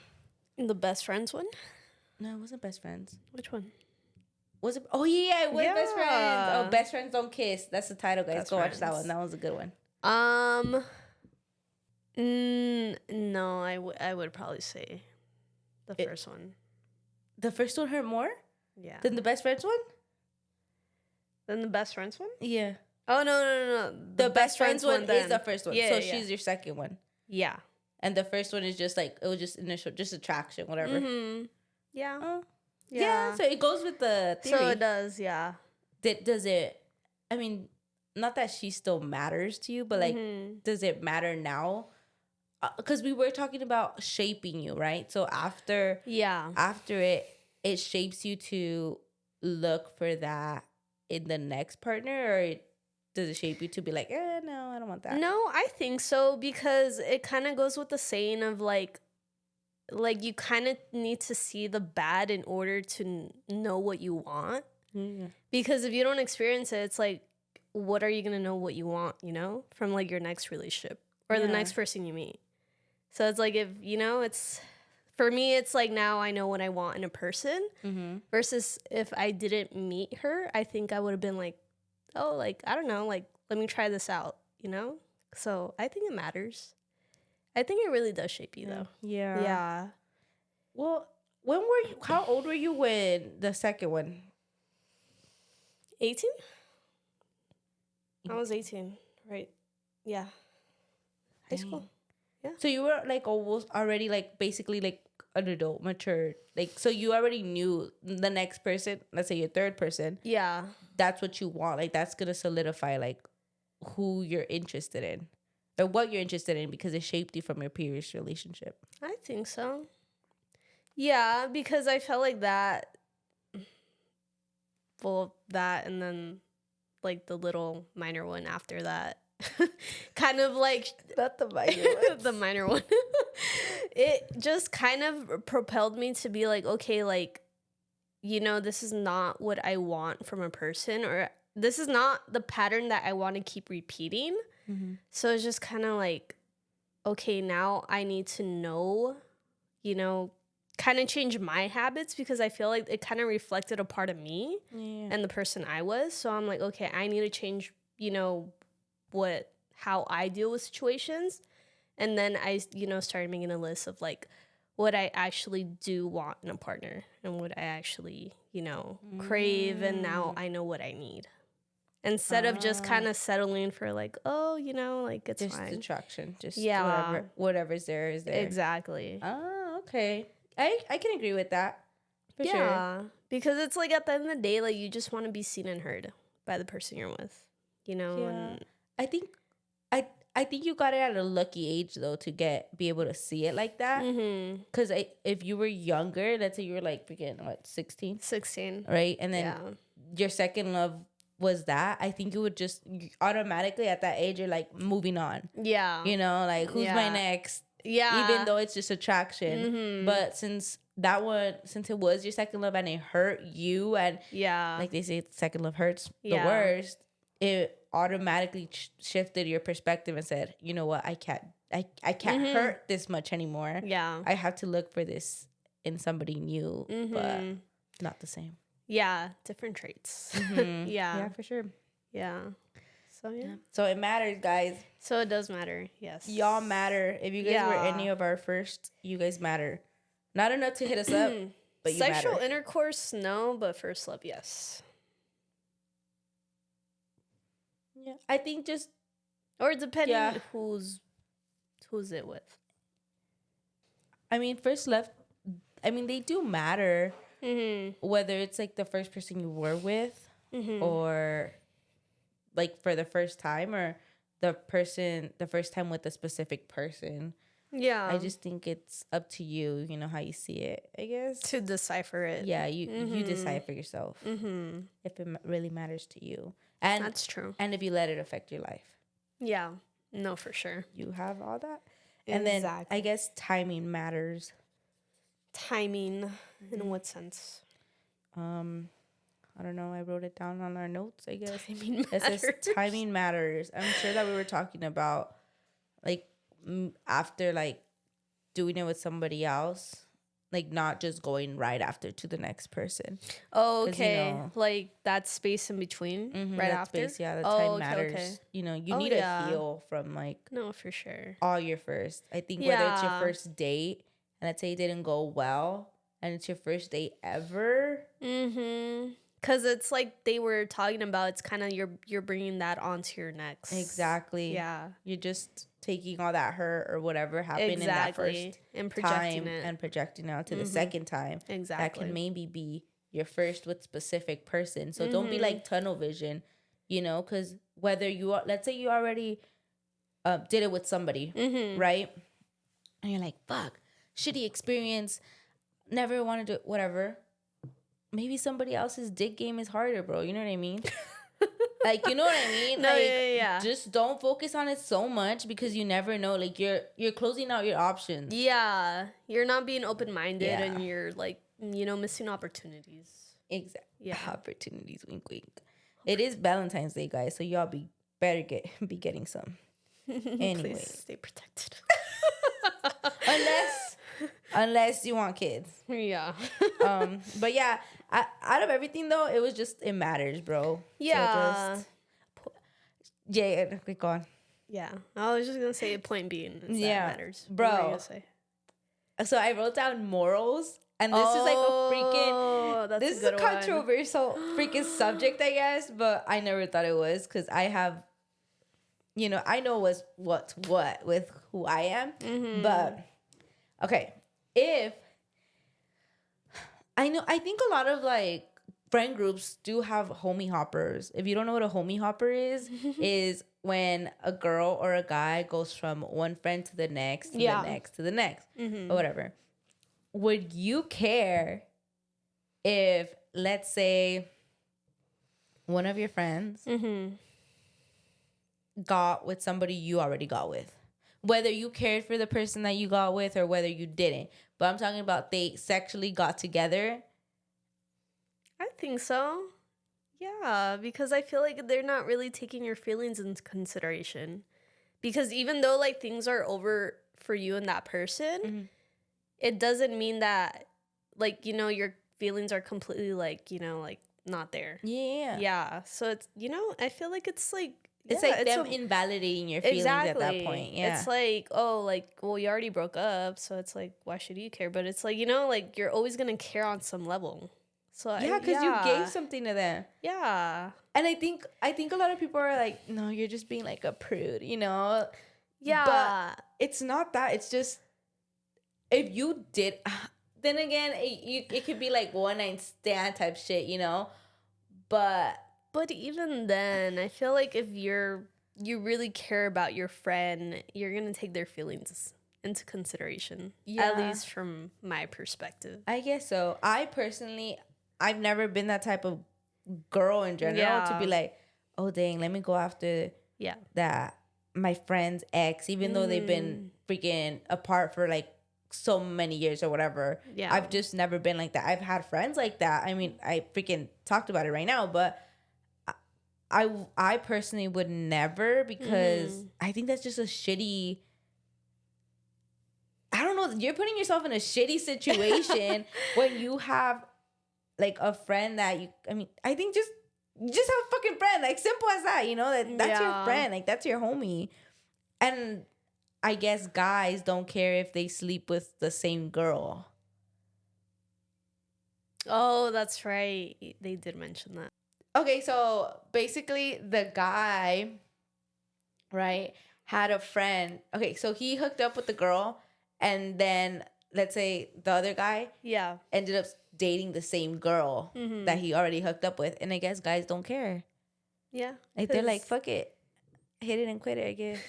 Speaker 2: The best friends one?
Speaker 1: No, it wasn't best friends.
Speaker 2: Which one?
Speaker 1: Was it? Oh yeah, it was best friends. Oh, best friends don't kiss. That's the title, guys. Best Go friends. Watch that one. That was a good one.
Speaker 2: No, I would probably say the first one.
Speaker 1: The first one hurt more?
Speaker 2: Yeah.
Speaker 1: Than the best friends one?
Speaker 2: Than the best friends one?
Speaker 1: Yeah.
Speaker 2: Oh no.
Speaker 1: The best friends one is the first one. Yeah, so she's your second one.
Speaker 2: Yeah.
Speaker 1: And the first one is just like it was just initial, just attraction, whatever.
Speaker 2: Yeah.
Speaker 1: Oh. Yeah, so it goes with the theory.
Speaker 2: So it does, yeah.
Speaker 1: Does it, I mean, not that she still matters to you, but like, does it matter now because we were talking about shaping you, right? So after it shapes you to look for that in the next partner, or does it shape you to be like, no, I don't want that?
Speaker 2: No, I think so, because it kind of goes with the saying of like you kind of need to see the bad in order to know what you want.
Speaker 1: Yeah.
Speaker 2: Because if you don't experience it, it's like, what are you going to know what you want, from like your next relationship or the next person you meet? So it's like, if, it's, for me, it's like, now I know what I want in a person, versus if I didn't meet her, I think I would have been like, oh, like, I don't know, like, let me try this out, So I think it matters. I think it really does shape you, though.
Speaker 1: Yeah.
Speaker 2: Yeah.
Speaker 1: Well, how old were you when the second one?
Speaker 2: 18? I was 18, right? Yeah. High school. Yeah.
Speaker 1: So you were like almost already like basically like an adult, mature. Like, so you already knew the next person, let's say your third person.
Speaker 2: Yeah.
Speaker 1: That's what you want. Like, that's going to solidify like who you're interested in or what you're interested in, because it shaped you from your previous relationship.
Speaker 2: I think so. Yeah, because I felt like that. Well, that, and then like the little minor one after that. Kind of like
Speaker 1: Not the minor one.
Speaker 2: the minor one. It just kind of propelled me to be like, okay, like, this is not what I want from a person, or this is not the pattern that I want to keep repeating. So it's just kind of like, okay, now I need to know, kind of change my habits, because I feel like it kind of reflected a part of me and the person I was. So I'm like, okay, I need to change, how I deal with situations. And then I, started making a list of like what I actually do want in a partner and what I actually, crave. And now I know what I need. Instead of just kind of settling for like, oh, like it's
Speaker 1: just
Speaker 2: fine.
Speaker 1: Just attraction. Just whatever's there is there.
Speaker 2: Exactly.
Speaker 1: Oh, okay. I can agree with that. For sure.
Speaker 2: Because it's like at the end of the day, like you just want to be seen and heard by the person you're with, And
Speaker 1: I think you got it at a lucky age though to be able to see it like that. Because if you were younger, let's say you were like freaking 16, right, and then your second love was that, I think you would just automatically at that age you're like moving on. Like who's my next? Even though it's just attraction. But since it was your second love and it hurt you, and like they say, second love hurts the worst, it automatically shifted your perspective and said, you know what, I can't hurt this much anymore. I have to look for this in somebody new, but not the same.
Speaker 2: Different traits.
Speaker 1: Yeah, for sure.
Speaker 2: So
Speaker 1: so it matters, guys.
Speaker 2: So it does matter. Yes,
Speaker 1: y'all matter. If you guys were any of our first, you guys matter. Not enough to hit us up, but you
Speaker 2: sexual
Speaker 1: matter.
Speaker 2: Intercourse, no, but first love, yes.
Speaker 1: Yeah, I think just,
Speaker 2: or depending who's it with.
Speaker 1: I mean, first love, I mean, they do matter. Whether it's like the first person you were with, or like for the first time, or the first time with a specific person. I just think it's up to you, how you see it, I guess,
Speaker 2: to decipher it.
Speaker 1: You decipher yourself if it really matters to you, and
Speaker 2: that's true,
Speaker 1: and if you let it affect your life.
Speaker 2: No, for sure,
Speaker 1: you have all that. And then I guess timing matters.
Speaker 2: Timing in what sense?
Speaker 1: I don't know. I wrote it down on our notes, I guess.
Speaker 2: Timing matters.
Speaker 1: It says timing matters. I'm sure that we were talking about like after like doing it with somebody else, like not just going right after to the next person.
Speaker 2: Oh, okay. Like that space in between, right after.
Speaker 1: Space, the time matters. Okay. You need to heal from like,
Speaker 2: no, for sure,
Speaker 1: all your first. I think whether it's your first date and let's say it didn't go well, and it's your first date ever.
Speaker 2: Because it's like they were talking about, it's kind of you're bringing that onto your next.
Speaker 1: Exactly.
Speaker 2: Yeah.
Speaker 1: You're just taking all that hurt or whatever happened in that first
Speaker 2: and projecting
Speaker 1: time
Speaker 2: it.
Speaker 1: And projecting it onto the second time.
Speaker 2: Exactly.
Speaker 1: That can maybe be your first with specific person. So don't be like tunnel vision, because whether let's say you already did it with somebody, right? and you're like, fuck, shitty experience, never want to do whatever. Maybe somebody else's dick game is harder, bro. You know what I mean? Like, you know what I mean?
Speaker 2: No,
Speaker 1: like,
Speaker 2: yeah.
Speaker 1: Just don't focus on it so much because you never know. Like, you're closing out your options.
Speaker 2: Yeah. You're not being open-minded and you're, like, missing opportunities.
Speaker 1: Exactly.
Speaker 2: Yeah.
Speaker 1: Opportunities, wink, wink. It is Valentine's Day, guys, so y'all better be getting some. Anyway.
Speaker 2: Please stay protected.
Speaker 1: Unless you want kids.
Speaker 2: Yeah.
Speaker 1: But yeah, out of everything though, it matters, bro.
Speaker 2: Yeah.
Speaker 1: So yeah, go on.
Speaker 2: Yeah. I was just gonna say point being that matters.
Speaker 1: Bro.
Speaker 2: What were you gonna say?
Speaker 1: So I wrote down morals, and this is like a freaking this is a controversial freaking subject, I guess, but I never thought it was because I have I know what's what with who I am. Mm-hmm. But okay, if I think a lot of like friend groups do have homie hoppers. If you don't know what a homie hopper is when a girl or a guy goes from one friend to the next, to the next, to the next, or whatever. Would you care if, let's say, one of your friends got with somebody you already got with? Whether you cared for the person that you got with or whether you didn't. But I'm talking about they sexually got together.
Speaker 2: I think so. Yeah, because I feel like they're not really taking your feelings into consideration. Because even though like things are over for you and that person, it doesn't mean that like, your feelings are completely like, like not there.
Speaker 1: Yeah.
Speaker 2: Yeah. So it's, I feel like it's like,
Speaker 1: it's like them invalidating your feelings at that point. Yeah.
Speaker 2: It's like, oh, like, well, you already broke up, so it's like, why should you care? But it's like, like you're always gonna care on some level. So
Speaker 1: yeah, because you gave something to them.
Speaker 2: Yeah.
Speaker 1: And I think a lot of people are like, no, you're just being like a prude,
Speaker 2: Yeah.
Speaker 1: But it's not that. It's just if you did, then again, it could be like one night stand type shit, But
Speaker 2: even then, I feel like if you really care about your friend, you're gonna take their feelings into consideration. Yeah. At least from my perspective.
Speaker 1: I guess so. I've never been that type of girl in general to be like, oh dang, let me go after that my friend's ex, even though they've been freaking apart for like so many years or whatever. Yeah. I've just never been like that. I've had friends like that. I mean, I freaking talked about it right now, but I personally would never, because I think that's just a shitty, I don't know, you're putting yourself in a shitty situation when you have like a friend that I think just have a fucking friend, like simple as that, that's your friend, like that's your homie. And I guess guys don't care if they sleep with the same girl.
Speaker 2: Oh, that's right. They did mention that.
Speaker 1: Okay, so basically the guy, right, had a friend. Okay, so he hooked up with the girl, and then let's say the other guy ended up dating the same girl that he already hooked up with. And I guess guys don't care.
Speaker 2: Yeah.
Speaker 1: Like they're like, fuck it. Hit it and quit it, I guess.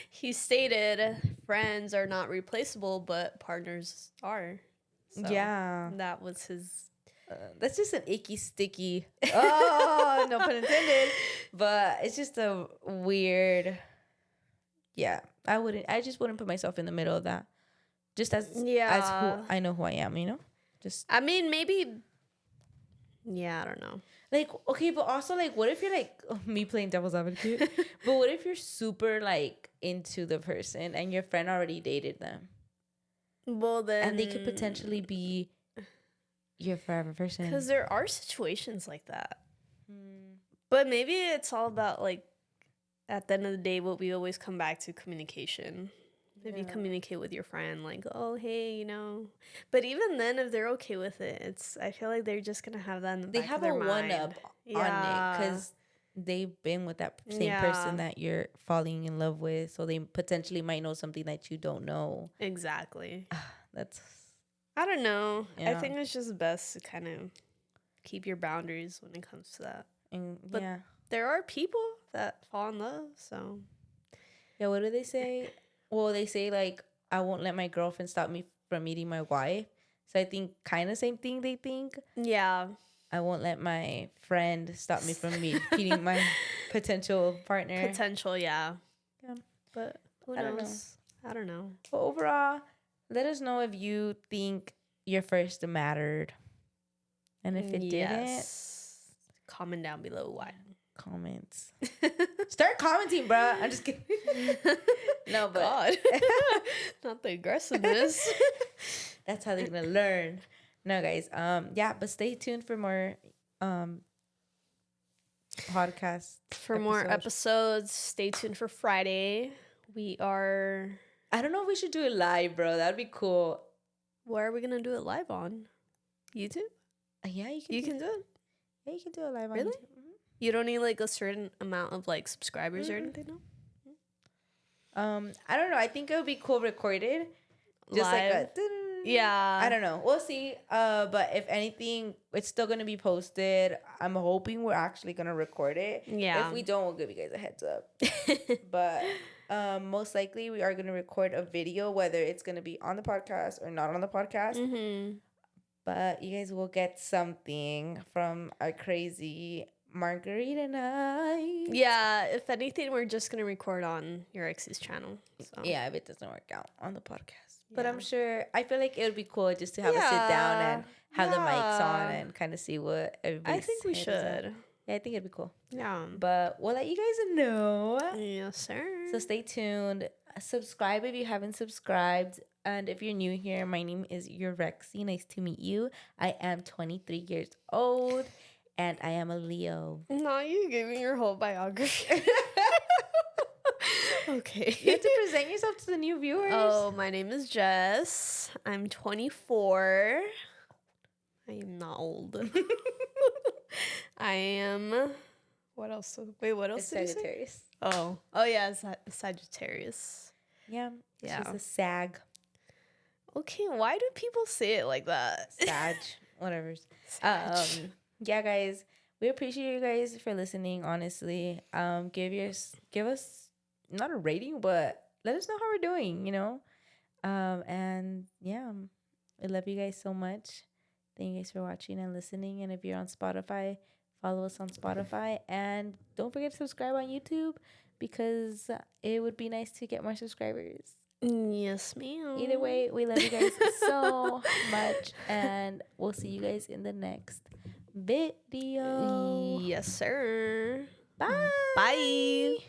Speaker 2: He stated friends are not replaceable, but partners are. So
Speaker 1: yeah.
Speaker 2: That was his...
Speaker 1: that's just an icky, sticky... Oh, no pun intended. But it's just a weird... Yeah. I just wouldn't put myself in the middle of that. Just as who I know who I am, Just...
Speaker 2: I mean, maybe... Yeah, I don't know.
Speaker 1: Like, okay, but also, like, what if you're, like, me playing devil's advocate? But what if you're super, like, into the person and your friend already dated them?
Speaker 2: Well, then...
Speaker 1: And they could potentially be your forever person.
Speaker 2: Because there are situations like that. But maybe it's all about, like, at the end of the day, what we always come back to, communication. If you communicate with your friend, like, oh, hey, But even then, if they're okay with it, I feel like they're just going to have that in the back of their mind. They have a one-up
Speaker 1: on it because they've been with that same person that you're falling in love with. So they potentially might know something that you don't know.
Speaker 2: Exactly.
Speaker 1: I
Speaker 2: don't know. I think it's just best to kind of keep your boundaries when it comes to that. But there are people that fall in love, so.
Speaker 1: Yeah, what do they say? Well, they say, like, I won't let my girlfriend stop me from meeting my wife. So I think kind of same thing they think.
Speaker 2: Yeah.
Speaker 1: I won't let my friend stop me from meeting my potential partner.
Speaker 2: Potential, yeah.
Speaker 1: Yeah.
Speaker 2: But who knows? I don't know.
Speaker 1: But overall, let us know if you think your first mattered. And if it didn't,
Speaker 2: comment down below why.
Speaker 1: Comments. Start commenting, bro. I'm just kidding. No, but
Speaker 2: God. Not the aggressiveness.
Speaker 1: That's how they're gonna learn. No, guys. Yeah, but stay tuned for more podcasts.
Speaker 2: For more episodes. Stay tuned for Friday. We are.
Speaker 1: I don't know if we should do it live, bro. That'd be cool.
Speaker 2: Where are we gonna do it live on? YouTube?
Speaker 1: Yeah,
Speaker 2: you can do it.
Speaker 1: Yeah, you can do it live on
Speaker 2: really?
Speaker 1: YouTube. Mm-hmm.
Speaker 2: You don't need like a certain amount of like subscribers or anything, no?
Speaker 1: I don't know. I think it would be cool recorded. Just
Speaker 2: live.
Speaker 1: Like a
Speaker 2: yeah.
Speaker 1: I don't know. We'll see. But if anything, it's still gonna be posted. I'm hoping we're actually gonna record it.
Speaker 2: Yeah.
Speaker 1: If we don't, we'll give you guys a heads up. But most likely we are gonna record a video, whether it's gonna be on the podcast or not on the podcast.
Speaker 2: Mm-hmm.
Speaker 1: But you guys will get something from our crazy margarita night.
Speaker 2: Yeah, if anything, we're just gonna record on Yaretxi's channel. So.
Speaker 1: Yeah, if it doesn't work out on the podcast. But I'm sure, I feel like it would be cool just to have a sit down and have the mics on and kind of see what everybody.
Speaker 2: I think we should.
Speaker 1: Yeah, I think it'd be cool.
Speaker 2: Yeah.
Speaker 1: But we'll let you guys know.
Speaker 2: Yes, sir.
Speaker 1: So stay tuned. Subscribe if you haven't subscribed. And if you're new here, my name is Yaretxi. Nice to meet you. I am 23 years old and I am a Leo.
Speaker 2: No, you giving your whole biography. Okay.
Speaker 1: You have to present yourself to the new viewers.
Speaker 2: Oh, my name is Jess. I'm 24. I am not old. I am. What else? Wait, what else? Did
Speaker 1: Sagittarius.
Speaker 2: You say? Oh, yeah, Sagittarius.
Speaker 1: Yeah. She's a Sag.
Speaker 2: Okay, why do people say it like that?
Speaker 1: Sag, whatever. Yeah, guys, we appreciate you guys for listening. Honestly, give us not a rating, but let us know how we're doing. You know, and yeah, I love you guys so much. Thank you guys for watching and listening. And if you're on Spotify, follow us on Spotify, and don't forget to subscribe on YouTube because it would be nice to get more subscribers.
Speaker 2: Yes, ma'am.
Speaker 1: Either way, we love you guys so much, and we'll see you guys in the next video.
Speaker 2: Yes, sir.
Speaker 1: Bye.
Speaker 2: Bye.